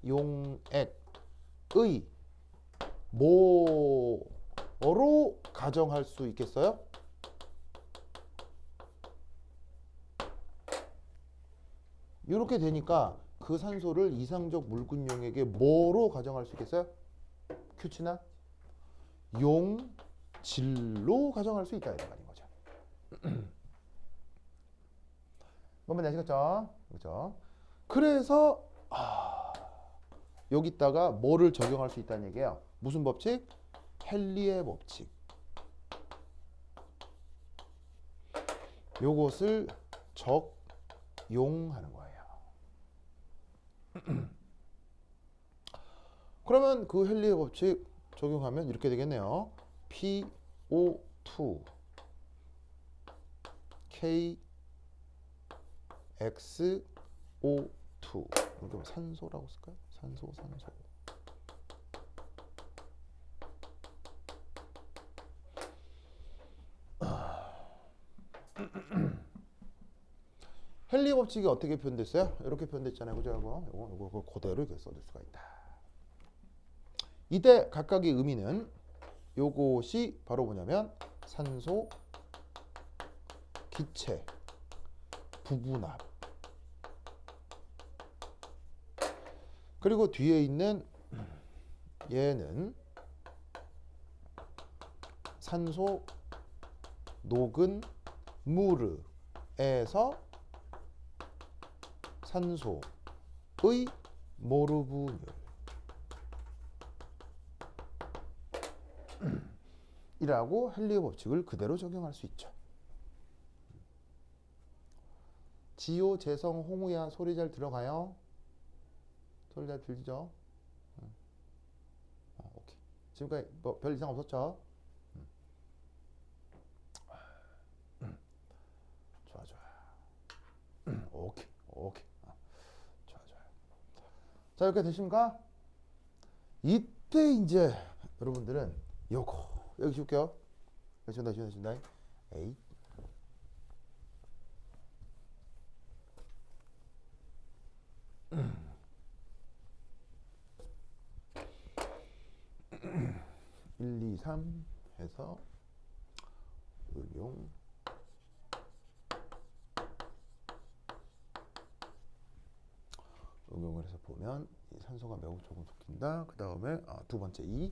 [SPEAKER 1] 용액의 뭐로 가정할 수 있겠어요? 이렇게 되니까 그 산소를 이상적 묽은 용액의 뭐로 가정할 수 있겠어요? 큐치나 용질로 가정할 수 있다 이런 말인 거죠. 뭔 말인지 아시겠죠? 그렇죠? 그래서 여기다가 뭐를 적용할 수 있다는 얘기예요. 무슨 법칙? 헨리의 법칙. 요것을 적용하는 거예요. 그러면 그 헨리의 법칙 적용하면 이렇게 되겠네요. PO2 KXO2 이렇게 산소라고 쓸까요? 산소. 헨리 법칙이 어떻게 표현됐어요? 이렇게 표현됐잖아요. 그죠? 이거 그대로 이렇게 써줄 수가 있다. 이때 각각의 의미는 요것이 바로 뭐냐면 산소, 기체, 부분합. 그리고 뒤에 있는 얘는 산소, 녹은 무르에서 산소의 모르 분율 이라고 헨리의 법칙을 그대로 적용할 수 있죠. 지효, 재성, 홍우야 소리 잘 들어가요? 소리 잘 들리죠? 오케이. 지금까지 뭐 별 이상 없었죠? 좋아. 오케이. 좋아. 자, 이렇게 되십니까? 이때 이제 여러분들은 요거 여기 쉴게요. 준다. 에이. (1, 2, 3) 해서 응용을 해서 보면 이 산소가 매우 조금 섞인다. 그 다음에 두 번째 2.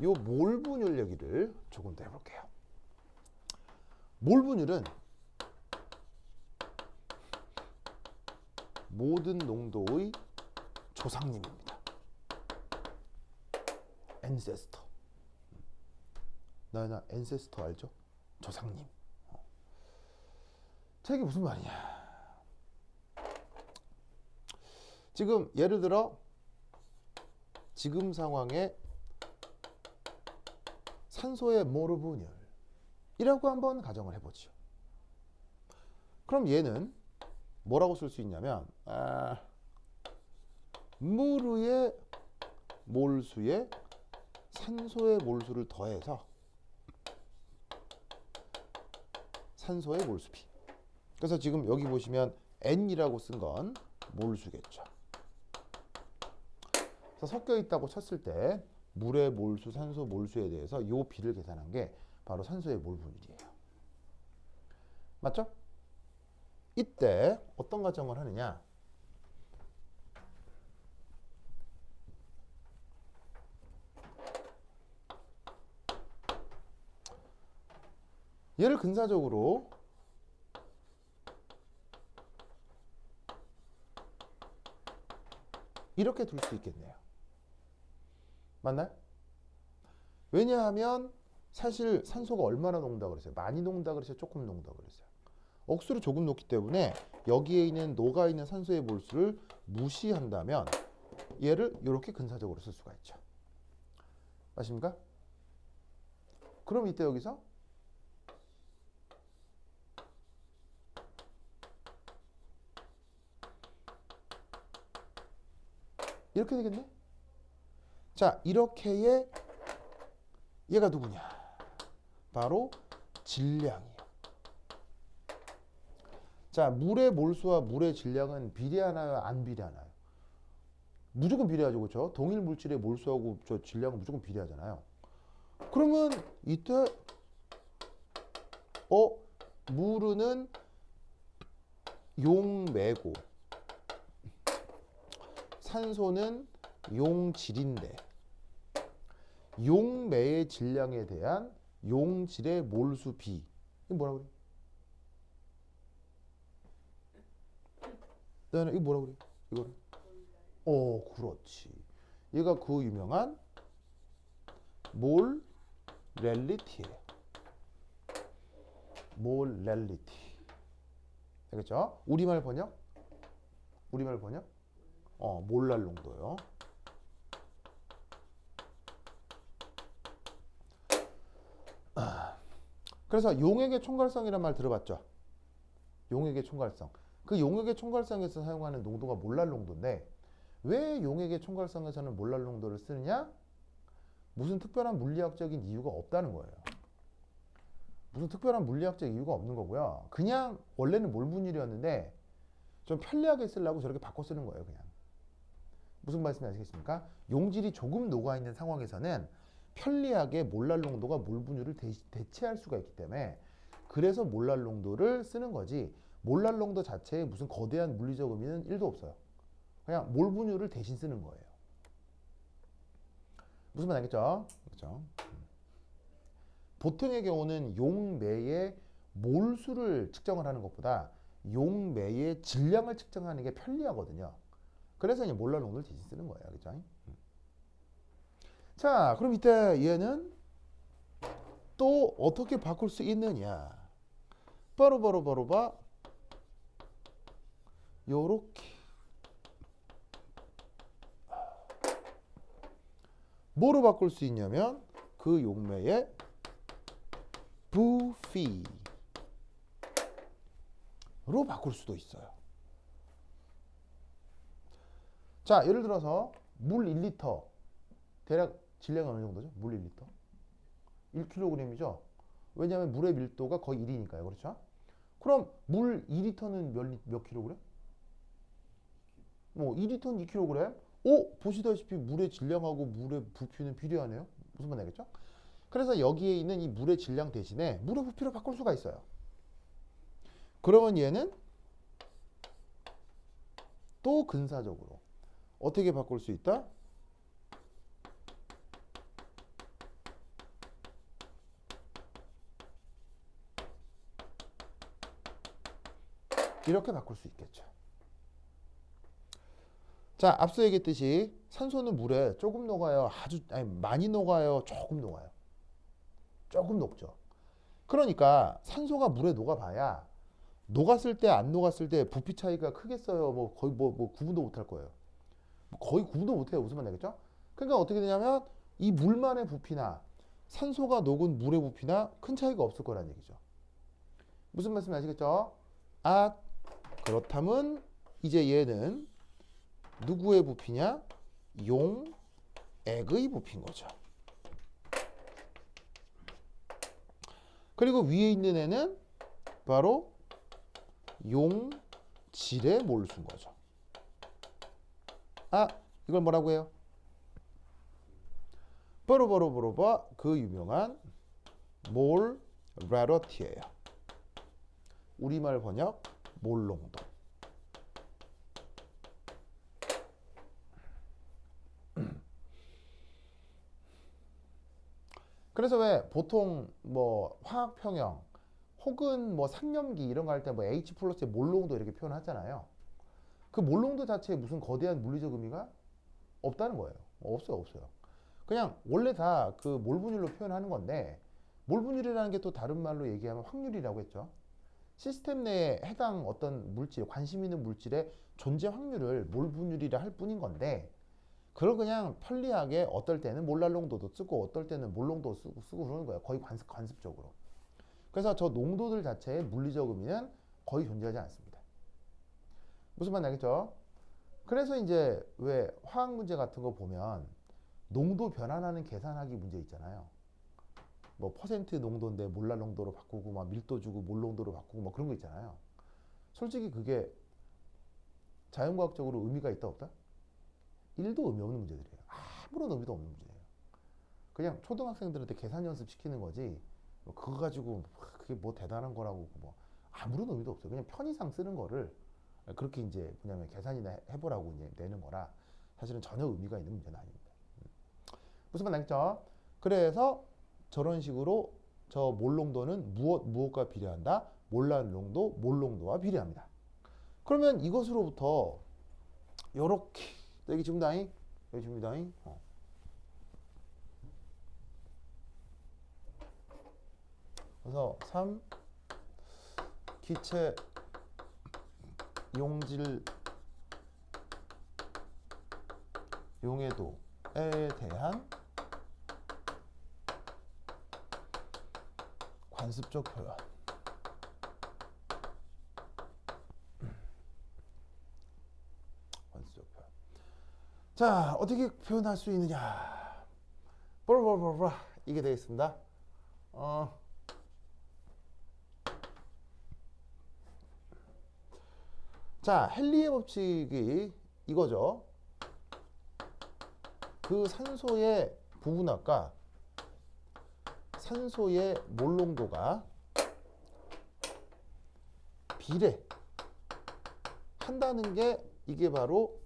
[SPEAKER 1] 요 몰 분율 얘기를 조금 더 해볼게요. 몰 분율은 모든 농도의 조상님입니다. 앤세스터. 나연아, 앤세스터 알죠? 조상님. 자, 이게 무슨 말이냐? 지금 예를 들어 지금 상황에 산소의 모르 분율이라고 한번 가정을 해보죠. 그럼 얘는 뭐라고 쓸 수 있냐면 무르의 몰수에 산소의 몰수를 더해서 산소의 몰수비. 그래서 지금 여기 보시면 N이라고 쓴 건 몰수겠죠. 그래서 섞여 있다고 쳤을 때 물의 몰수, 산소 몰수에 대해서 이 비를 계산한 게 바로 산소의 몰 분율이에요. 맞죠? 이때 어떤 가정을 하느냐? 얘를 근사적으로 이렇게 둘 수 있겠네요. 맞나요? 왜냐하면 사실 산소가 얼마나 녹는다 그랬어요? 많이 녹는다 그랬어요? 조금 녹는다 그랬어요? 억수로 조금 녹기 때문에 여기에 있는 녹아있는 산소의 몰수를 무시한다면 얘를 이렇게 근사적으로 쓸 수가 있죠. 맞습니까? 그럼 이때 여기서 이렇게 되겠네? 자, 이렇게의 얘가 누구냐? 바로 질량이에요. 자, 물의 몰수와 물의 질량은 비례하나요? 안 비례하나요? 무조건 비례하죠. 그렇죠? 동일 물질의 몰수하고 저 질량은 무조건 비례하잖아요. 그러면 이때 물은 용매고 산소는 용질인데 용매의 질량에 대한 용질의 몰수 비. 이거 뭐라 그래? 이거 뭐라 그래? 이거를? 그렇지. 얘가 그 유명한 몰렐리티예요. 몰렐리티. 알겠죠? 우리말 번역? 우리말 번역? 몰랄 농도요. 그래서 용액의 총괄성이란 말 들어봤죠? 용액의 총괄성. 그 용액의 총괄성에서 사용하는 농도가 몰랄 농도인데 왜 용액의 총괄성에서는 몰랄 농도를 쓰느냐? 무슨 특별한 물리학적인 이유가 없다는 거예요. 무슨 특별한 물리학적 이유가 없는 거고요. 그냥 원래는 몰 분율이었는데 좀 편리하게 쓰려고 저렇게 바꿔 쓰는 거예요. 그냥. 무슨 말씀이 아시겠습니까? 용질이 조금 녹아있는 상황에서는 편리하게 몰랄 농도가 몰 분율을 대체할 수가 있기 때문에 그래서 몰랄 농도를 쓰는 거지 몰랄 농도 자체에 무슨 거대한 물리적 의미는 1도 없어요. 그냥 몰 분율을 대신 쓰는 거예요. 무슨 말 알겠죠? 그렇죠? 보통의 경우는 용매의 몰수를 측정을 하는 것보다 용매의 질량을 측정하는 게 편리하거든요. 그래서 이제 몰랄 농도를 대신 쓰는 거예요. 그렇죠? 자, 그럼 이때 얘는 또 어떻게 바꿀 수 있느냐? 바로 요렇게 뭐로 바꿀 수 있냐면 그 용매의 부피로 바꿀 수도 있어요. 자, 예를 들어서 물 1리터 대략 질량이 어느 정도죠? 물 1리터 1kg이죠. 왜냐하면 물의 밀도가 거의 1이니까요. 그렇죠? 그럼 물 2리터는 몇 kg? 2리터는 2kg. 보시다시피 물의 질량하고 물의 부피는 비례하네요. 무슨 말 알겠죠? 그래서 여기에 있는 이 물의 질량 대신에 물의 부피로 바꿀 수가 있어요. 그러면 얘는 또 근사적으로 어떻게 바꿀 수 있다? 이렇게 바꿀 수 있겠죠. 자, 앞서 얘기했듯이 산소는 물에 조금 녹아요. 많이 녹아요. 조금 녹아요. 조금 녹죠. 그러니까 산소가 물에 녹아봐야 녹았을 때 안 녹았을 때 부피 차이가 크겠어요. 거의 구분도 못할 거예요. 거의 구분도 못해요. 무슨 말 알겠죠? 그러니까 어떻게 되냐면 이 물만의 부피나 산소가 녹은 물의 부피나 큰 차이가 없을 거란 얘기죠. 무슨 말씀인지 아시겠죠? 그렇다면 이제 얘는 누구의 부피냐? 액의 부피인 거죠. 그리고 위에 있는 애는 바로 용질의 몰수인 거죠. 아, 이걸 뭐라고 해요? 바로 그 유명한 몰 레러티예요. 우리말 번역 몰농도. 그래서 왜 보통 뭐 화학 평형 혹은 뭐 상염기 이런 거 할 때 뭐 H 플러스의 몰농도 이렇게 표현하잖아요. 그 몰농도 자체에 무슨 거대한 물리적 의미가 없다는 거예요. 없어요. 그냥 원래 다 그 몰분율로 표현하는 건데, 몰분율이라는 게 또 다른 말로 얘기하면 확률이라고 했죠. 시스템 내에 해당 어떤 물질, 관심 있는 물질의 존재 확률을 몰분율이라 할 뿐인 건데, 그걸 그냥 편리하게 어떨 때는 몰랄농도도 쓰고 어떨 때는 몰농도 쓰고 그러는 거예요. 거의 관습적으로. 그래서 저 농도들 자체의 물리적 의미는 거의 존재하지 않습니다. 무슨 말인지 알겠죠? 그래서 이제 왜 화학 문제 같은 거 보면 농도 변환하는 계산하기 문제 있잖아요. 뭐 퍼센트 농도인데 몰랄 농도로 바꾸고 막 밀도 주고 몰 농도로 바꾸고 뭐 그런 거 있잖아요. 솔직히 그게 자연과학적으로 의미가 있다 없다? 1도 의미 없는 문제들이에요. 아무런 의미도 없는 문제예요. 그냥 초등학생들한테 계산 연습 시키는 거지, 뭐 그거 가지고 그게 뭐 대단한 거라고 뭐 아무런 의미도 없어요. 그냥 편의상 쓰는 거를 그렇게 이제 뭐냐면 계산이나 해보라고 이제 내는 거라 사실은 전혀 의미가 있는 문제는 아닙니다. 무슨 말 알겠죠? 그래서 저런 식으로 저 몰농도는 무엇과 비례한다? 몰랄농도, 몰농도와 비례합니다. 그러면 이것으로부터 요렇게 여기 지금다잉, 여기 지금다잉. 그래서 3 기체 용질 용해도에 대한 관습적 표현. 관습적 표현. 자, 어떻게 표현할 수 있느냐? 이게 되겠습니다. 자, 헨리의 법칙이 이거죠. 그 산소의 부분압과 산소의 몰농도가 비례한다는 게 이게 바로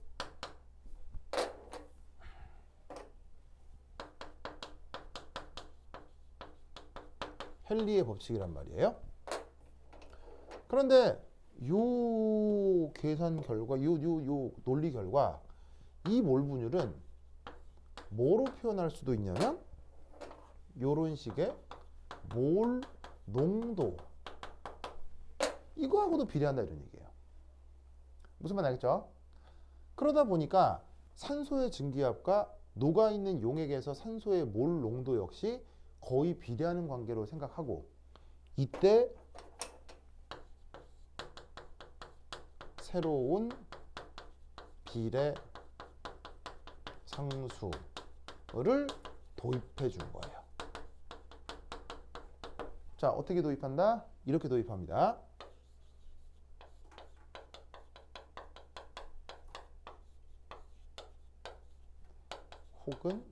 [SPEAKER 1] 헨리의 법칙이란 말이에요. 그런데 요 계산 결과, 요 논리 결과, 이 몰분율은 뭐로 표현할 수도 있냐면 요런 식의 몰 농도, 이거하고도 비례한다 이런 얘기예요. 무슨 말 알겠죠? 그러다 보니까 산소의 증기압과 녹아있는 용액에서 산소의 몰 농도 역시 거의 비례하는 관계로 생각하고, 이때 새로운 비례 상수를 도입해 준 거예요. 자, 어떻게 도입한다? 이렇게 도입합니다. 혹은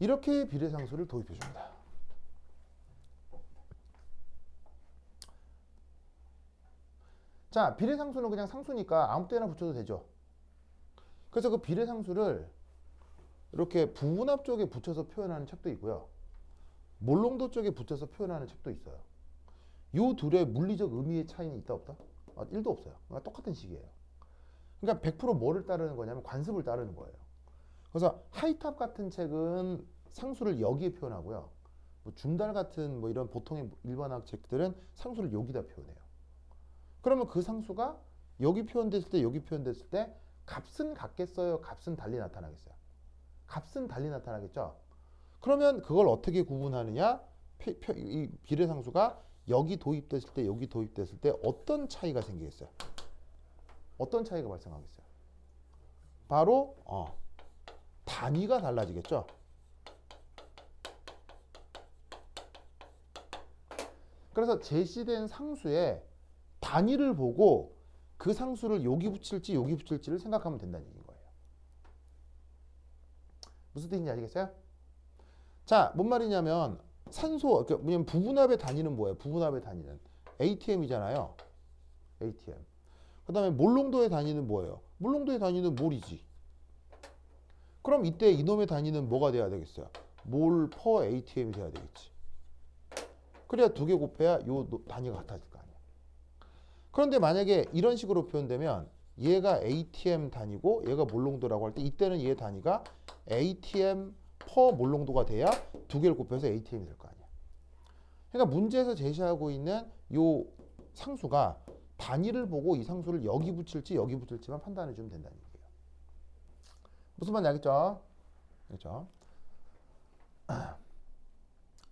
[SPEAKER 1] 이렇게 비례상수를 도입해 줍니다. 자, 비례상수는 그냥 상수니까 아무 때나 붙여도 되죠. 그래서 그 비례상수를 이렇게 부분압 쪽에 붙여서 표현하는 책도 있고요. 몰농도 쪽에 붙여서 표현하는 책도 있어요. 이 둘의 물리적 의미의 차이는 있다 없다? 1도 없어요. 그러니까 똑같은 식이에요. 그러니까 100% 뭐를 따르는 거냐면 관습을 따르는 거예요. 그래서 하이탑 같은 책은 상수를 여기에 표현하고요. 뭐 줌달 같은 뭐 이런 보통의 일반학 책들은 상수를 여기다 표현해요. 그러면 그 상수가 여기 표현됐을 때, 여기 표현됐을 때 값은 같겠어요? 값은 달리 나타나겠어요? 값은 달리 나타나겠죠? 그러면 그걸 어떻게 구분하느냐? 이 비례상수가 여기 도입됐을 때 여기 도입됐을 때 어떤 차이가 생기겠어요? 어떤 차이가 발생하겠어요? 바로 단위가 달라지겠죠. 그래서 제시된 상수의 단위를 보고 그 상수를 여기 붙일지 여기 붙일지를 생각하면 된다는 얘기인 거예요. 무슨 뜻인지 아시겠어요? 자, 뭔 말이냐면 산소, 뭐냐면 부분합의 단위는 뭐예요? 부분합의 단위는 ATM이잖아요. ATM. 그 다음에 몰농도의 단위는 뭐예요? 몰농도의 단위는 몰이지. 그럼 이때 이놈의 단위는 뭐가 돼야 되겠어요? 몰 퍼 ATM이 돼야 되겠지. 그래야 두 개 곱해야 요 단위가 같아질 거 아니야. 그런데 만약에 이런 식으로 표현되면 얘가 ATM 단위고 얘가 몰농도라고 할 때 이때는 얘 단위가 ATM 퍼 몰농도가 돼야 두 개를 곱해서 ATM이 될 거 아니야. 그러니까 문제에서 제시하고 있는 요 상수가 단위를 보고 이 상수를 여기 붙일지 여기 붙일지만 판단해 주면 된다는 얘기예요. 무슨 말인지 알겠죠? 그렇죠?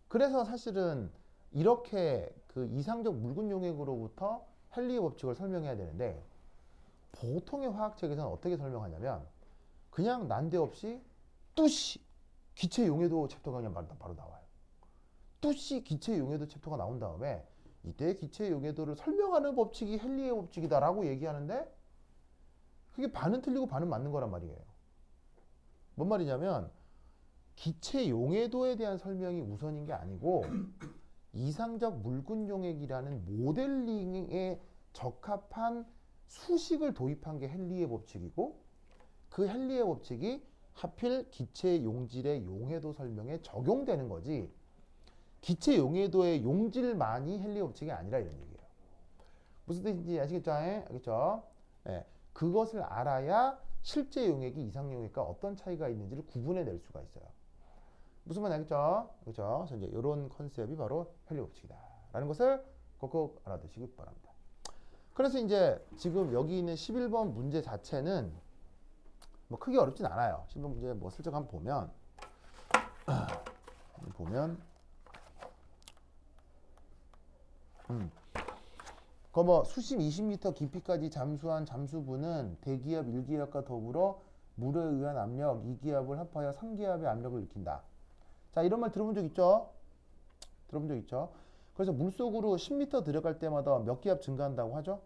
[SPEAKER 1] 그래서 사실은 이렇게 그 이상적 묽은 용액으로부터 헨리의 법칙을 설명해야 되는데 보통의 화학책에서는 어떻게 설명하냐면 그냥 난데없이 뚜시 기체 용해도 챕터가 그냥 바로 나와요. 뚜시 기체 용해도 챕터가 나온 다음에 이때 기체 용해도를 설명하는 법칙이 헨리의 법칙이다라고 얘기하는데 그게 반은 틀리고 반은 맞는 거란 말이에요. 뭔 말이냐면 기체 용해도에 대한 설명이 우선인 게 아니고 이상적 묽은 용액이라는 모델링에 적합한 수식을 도입한 게 헨리의 법칙이고 그 헨리의 법칙이 하필 기체 용질의 용해도 설명에 적용되는 거지 기체 용해도의 용질만이 헨리의 법칙이 아니라 이런 얘기예요. 무슨 뜻인지 아시겠죠? 알겠죠? 네. 그것을 알아야 실제 용액이 이상 용액과 어떤 차이가 있는지를 구분해낼 수가 있어요. 무슨 말인지 알겠죠? 그렇죠? 그래서 이제 이런 컨셉이 바로 헨리의 법칙이다라는 것을 꼭꼭 알아두시기 바랍니다. 그래서 이제 지금 여기 있는 11번 문제 자체는 뭐 크게 어렵진 않아요. 11번 문제 뭐 슬쩍 한번 보면 그 뭐 수심 20m 깊이까지 잠수한 잠수부는 대기압 1기압과 더불어 물에 의한 압력 2기압을 합하여 3기압의 압력을 일으킨다. 자, 이런 말 들어본 적 있죠? 들어본 적 있죠? 그래서 물속으로 10m 들어갈 때마다 몇 기압 증가한다고 하죠?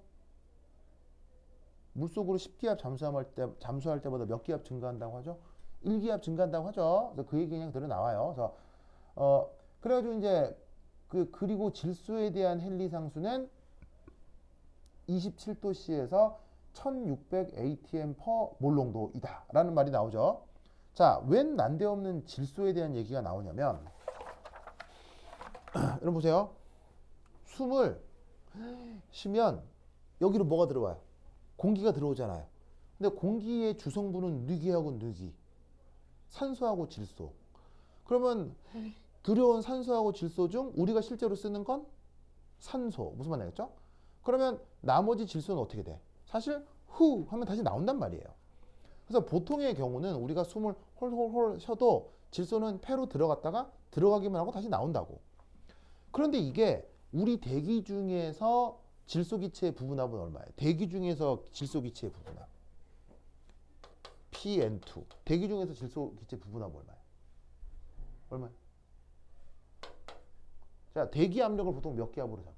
[SPEAKER 1] 물속으로 10기압 잠수할 때마다 몇 기압 증가한다고 하죠? 1기압 증가한다고 하죠. 그래서 그 얘기 그냥 들어 나와요. 그래서 그래가지고 이제 그리고 질소에 대한 헨리 상수는 27도씨에서 1600 atm per 몰농도이다 라는 말이 나오죠. 자, 웬 난데없는 질소에 대한 얘기가 나오냐면 여러분 보세요. 숨을 쉬면 여기로 뭐가 들어와요? 공기가 들어오잖아요. 근데 공기의 주성분은 느기하고 느기, 산소하고 질소. 그러면 들여온 산소하고 질소 중 우리가 실제로 쓰는 건 산소. 무슨 말인지 알겠죠? 그러면 나머지 질소는 어떻게 돼? 사실 후 하면 다시 나온단 말이에요. 그래서 보통의 경우는 우리가 숨을 홀홀홀 쉬어도 질소는 폐로 들어갔다가 들어가기만 하고 다시 나온다고. 그런데 이게 우리 대기 중에서 질소 기체의 부분합은 얼마예요? 대기 중에서 질소 기체의 부분합 PN2. 대기 중에서 질소 기체 부분합 얼마예요? 자, 대기 압력을 보통 몇 기압으로 잡아?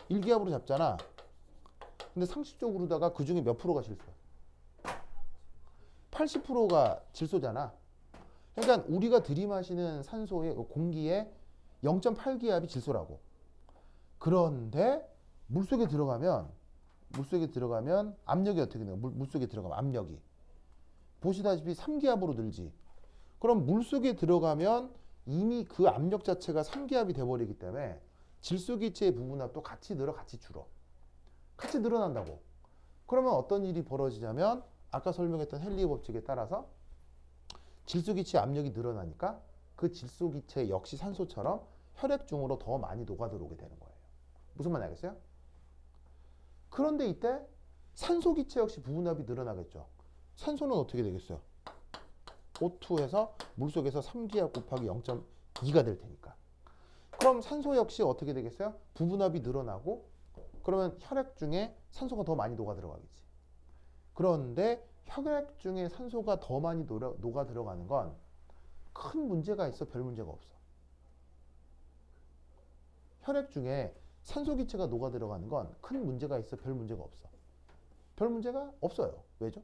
[SPEAKER 1] 1기압으로 잡잖아. 근데 상식적으로다가 그 중에 몇 프로가 질소야? 80%가 질소잖아. 그러니까 우리가 들이마시는 산소의 공기의 0.8기압이 질소라고. 그런데 물속에 들어가면 압력이 어떻게 돼요? 물속에 들어가면 압력이 보시다시피 3기압으로 늘지. 그럼 물속에 들어가면 이미 그 압력 자체가 3기압이 돼버리기 때문에 질소 기체의 부분합도 같이 늘어 같이 줄어. 같이 늘어난다고. 그러면 어떤 일이 벌어지냐면 아까 설명했던 헨리의 법칙에 따라서 질소 기체 압력이 늘어나니까 그 질소 기체 역시 산소처럼 혈액 중으로 더 많이 녹아들어오게 되는 거예요. 무슨 말인지 알겠어요? 그런데 이때 산소 기체 역시 부분합이 늘어나겠죠. 산소는 어떻게 되겠어요? O2에서 물속에서 3기압 곱하기 0.2가 될 테니까. 그럼 산소 역시 어떻게 되겠어요? 부분압이 늘어나고 그러면 혈액 중에 산소가 더 많이 녹아 들어가겠지. 그런데 혈액 중에 산소가 더 많이 녹아 들어가는 건 큰 문제가 있어? 별 문제가 없어? 혈액 중에 산소 기체가 녹아 들어가는 건 큰 문제가 있어? 별 문제가 없어? 별 문제가 없어요. 왜죠?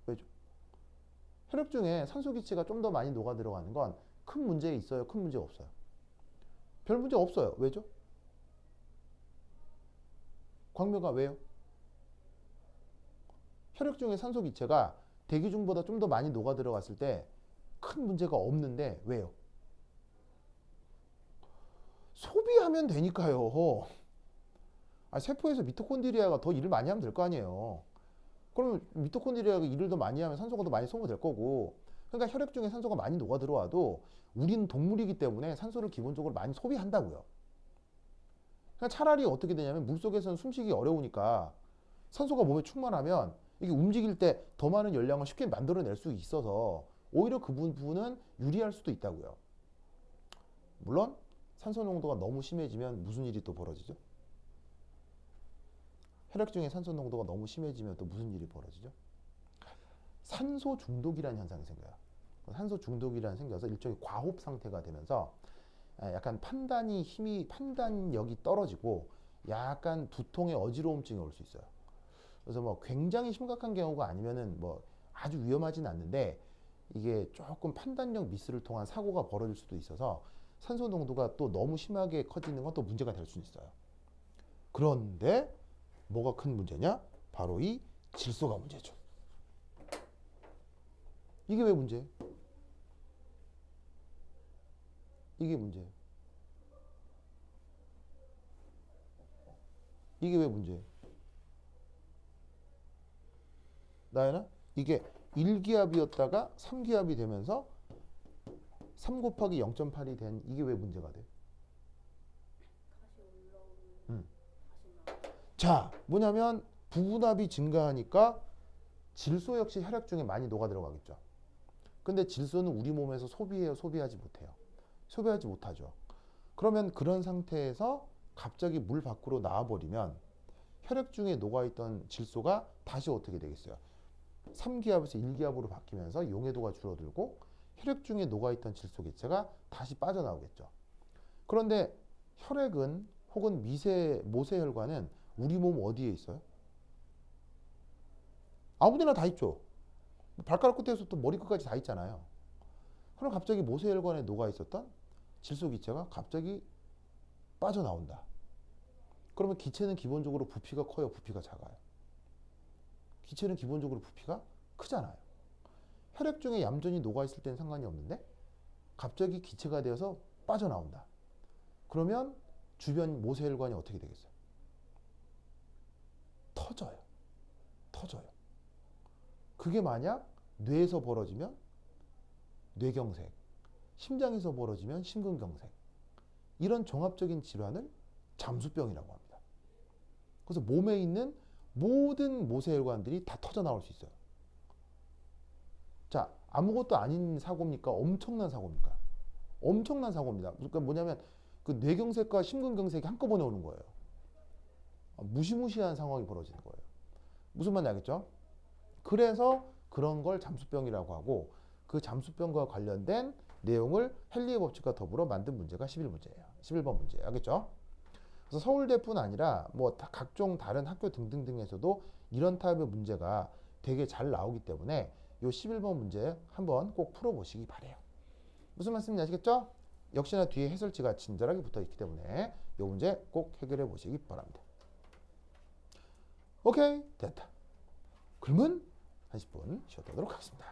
[SPEAKER 1] 왜죠? 혈액 중에 산소 기체가 좀 더 많이 녹아 들어가는 건 큰 문제 있어요? 큰 문제 없어요? 별 문제 없어요. 왜죠? 광명아 왜요? 혈액 중에 산소 기체가 대기 중보다 좀 더 많이 녹아 들어갔을 때 큰 문제가 없는데 왜요? 소비하면 되니까요. 세포에서 미토콘드리아가 더 일을 많이 하면 될 거 아니에요. 그러면 미토콘드리아가 일을 더 많이 하면 산소가 더 많이 소모될 거고, 그러니까 혈액 중에 산소가 많이 녹아 들어와도 우리는 동물이기 때문에 산소를 기본적으로 많이 소비한다고요. 그러니까 차라리 어떻게 되냐면 물속에서는 숨쉬기 어려우니까 산소가 몸에 충만하면 이게 움직일 때 더 많은 열량을 쉽게 만들어낼 수 있어서 오히려 그 부분은 유리할 수도 있다고요. 물론 산소 농도가 너무 심해지면 무슨 일이 또 벌어지죠? 혈액 중에 산소 농도가 너무 심해지면 또 무슨 일이 벌어지죠? 산소 중독이라는 현상이 생겨요. 산소 중독이라는 생겨서 일종의 과호흡 상태가 되면서 약간 판단력이 떨어지고 약간 두통의 어지러움증이 올 수 있어요. 그래서 뭐 굉장히 심각한 경우가 아니면은 뭐 아주 위험하진 않는데 이게 조금 판단력 미스를 통한 사고가 벌어질 수도 있어서 산소 농도가 또 너무 심하게 커지는 건 또 문제가 될 수 있어요. 그런데 뭐가 큰 문제냐? 바로 이 질소가 문제죠. 이게 왜 문제예요? 이게 문제예요. 이게 왜 문제예요? 나연아? 이게 1기압이었다가 3기압이 되면서 3 곱하기 0.8이 된 이게 왜 문제가 돼? 자, 뭐냐면 부분압이 증가하니까 질소 역시 혈액 중에 많이 녹아 들어가겠죠. 근데 질소는 우리 몸에서 소비해요, 소비하지 못해요? 소비하지 못하죠. 그러면 그런 상태에서 갑자기 물 밖으로 나와버리면 혈액 중에 녹아있던 질소가 다시 어떻게 되겠어요? 3기압에서 1기압으로 바뀌면서 용해도가 줄어들고 혈액 중에 녹아있던 질소 기체가 다시 빠져나오겠죠. 그런데 혈액은 혹은 모세혈관은 우리 몸 어디에 있어요? 아무데나 다 있죠. 발가락 끝에서부터 머리 끝까지 다 있잖아요. 그럼 갑자기 모세혈관에 녹아있었던 질소 기체가 갑자기 빠져나온다. 그러면 기체는 기본적으로 부피가 커요, 부피가 작아요? 기체는 기본적으로 부피가 크잖아요. 혈액 중에 얌전히 녹아있을 때는 상관이 없는데 갑자기 기체가 되어서 빠져나온다. 그러면 주변 모세혈관이 어떻게 되겠어요? 터져요. 터져요. 그게 만약 뇌에서 벌어지면 뇌경색, 심장에서 벌어지면 심근경색, 이런 종합적인 질환을 잠수병이라고 합니다. 그래서 몸에 있는 모든 모세혈관들이 다 터져 나올 수 있어요. 자, 아무것도 아닌 사고입니까? 엄청난 사고입니까? 엄청난 사고입니다. 그러니까 뭐냐면 그 뇌경색과 심근경색이 한꺼번에 오는 거예요. 무시무시한 상황이 벌어지는 거예요. 무슨 말인지 알겠죠? 그래서 그런 걸 잠수병이라고 하고 그 잠수병과 관련된 내용을 헨리의 법칙과 더불어 만든 문제가 11문제예요. 11번 문제예요. 알겠죠? 그래서 서울대뿐 아니라 뭐 각종 다른 학교 등등등에서도 이런 타입의 문제가 되게 잘 나오기 때문에 이 11번 문제 한번 꼭 풀어보시기 바래요. 무슨 말씀인지 아시겠죠? 역시나 뒤에 해설지가 친절하게 붙어있기 때문에 이 문제 꼭 해결해 보시기 바랍니다. 오케이, 됐다. 그러면 한 10분 쉬었다 하도록 하겠습니다.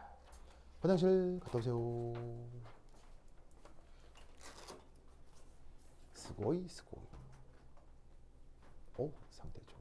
[SPEAKER 1] 화장실 갔다 오세요. 스고이 스고이. 오, 상태 좋아.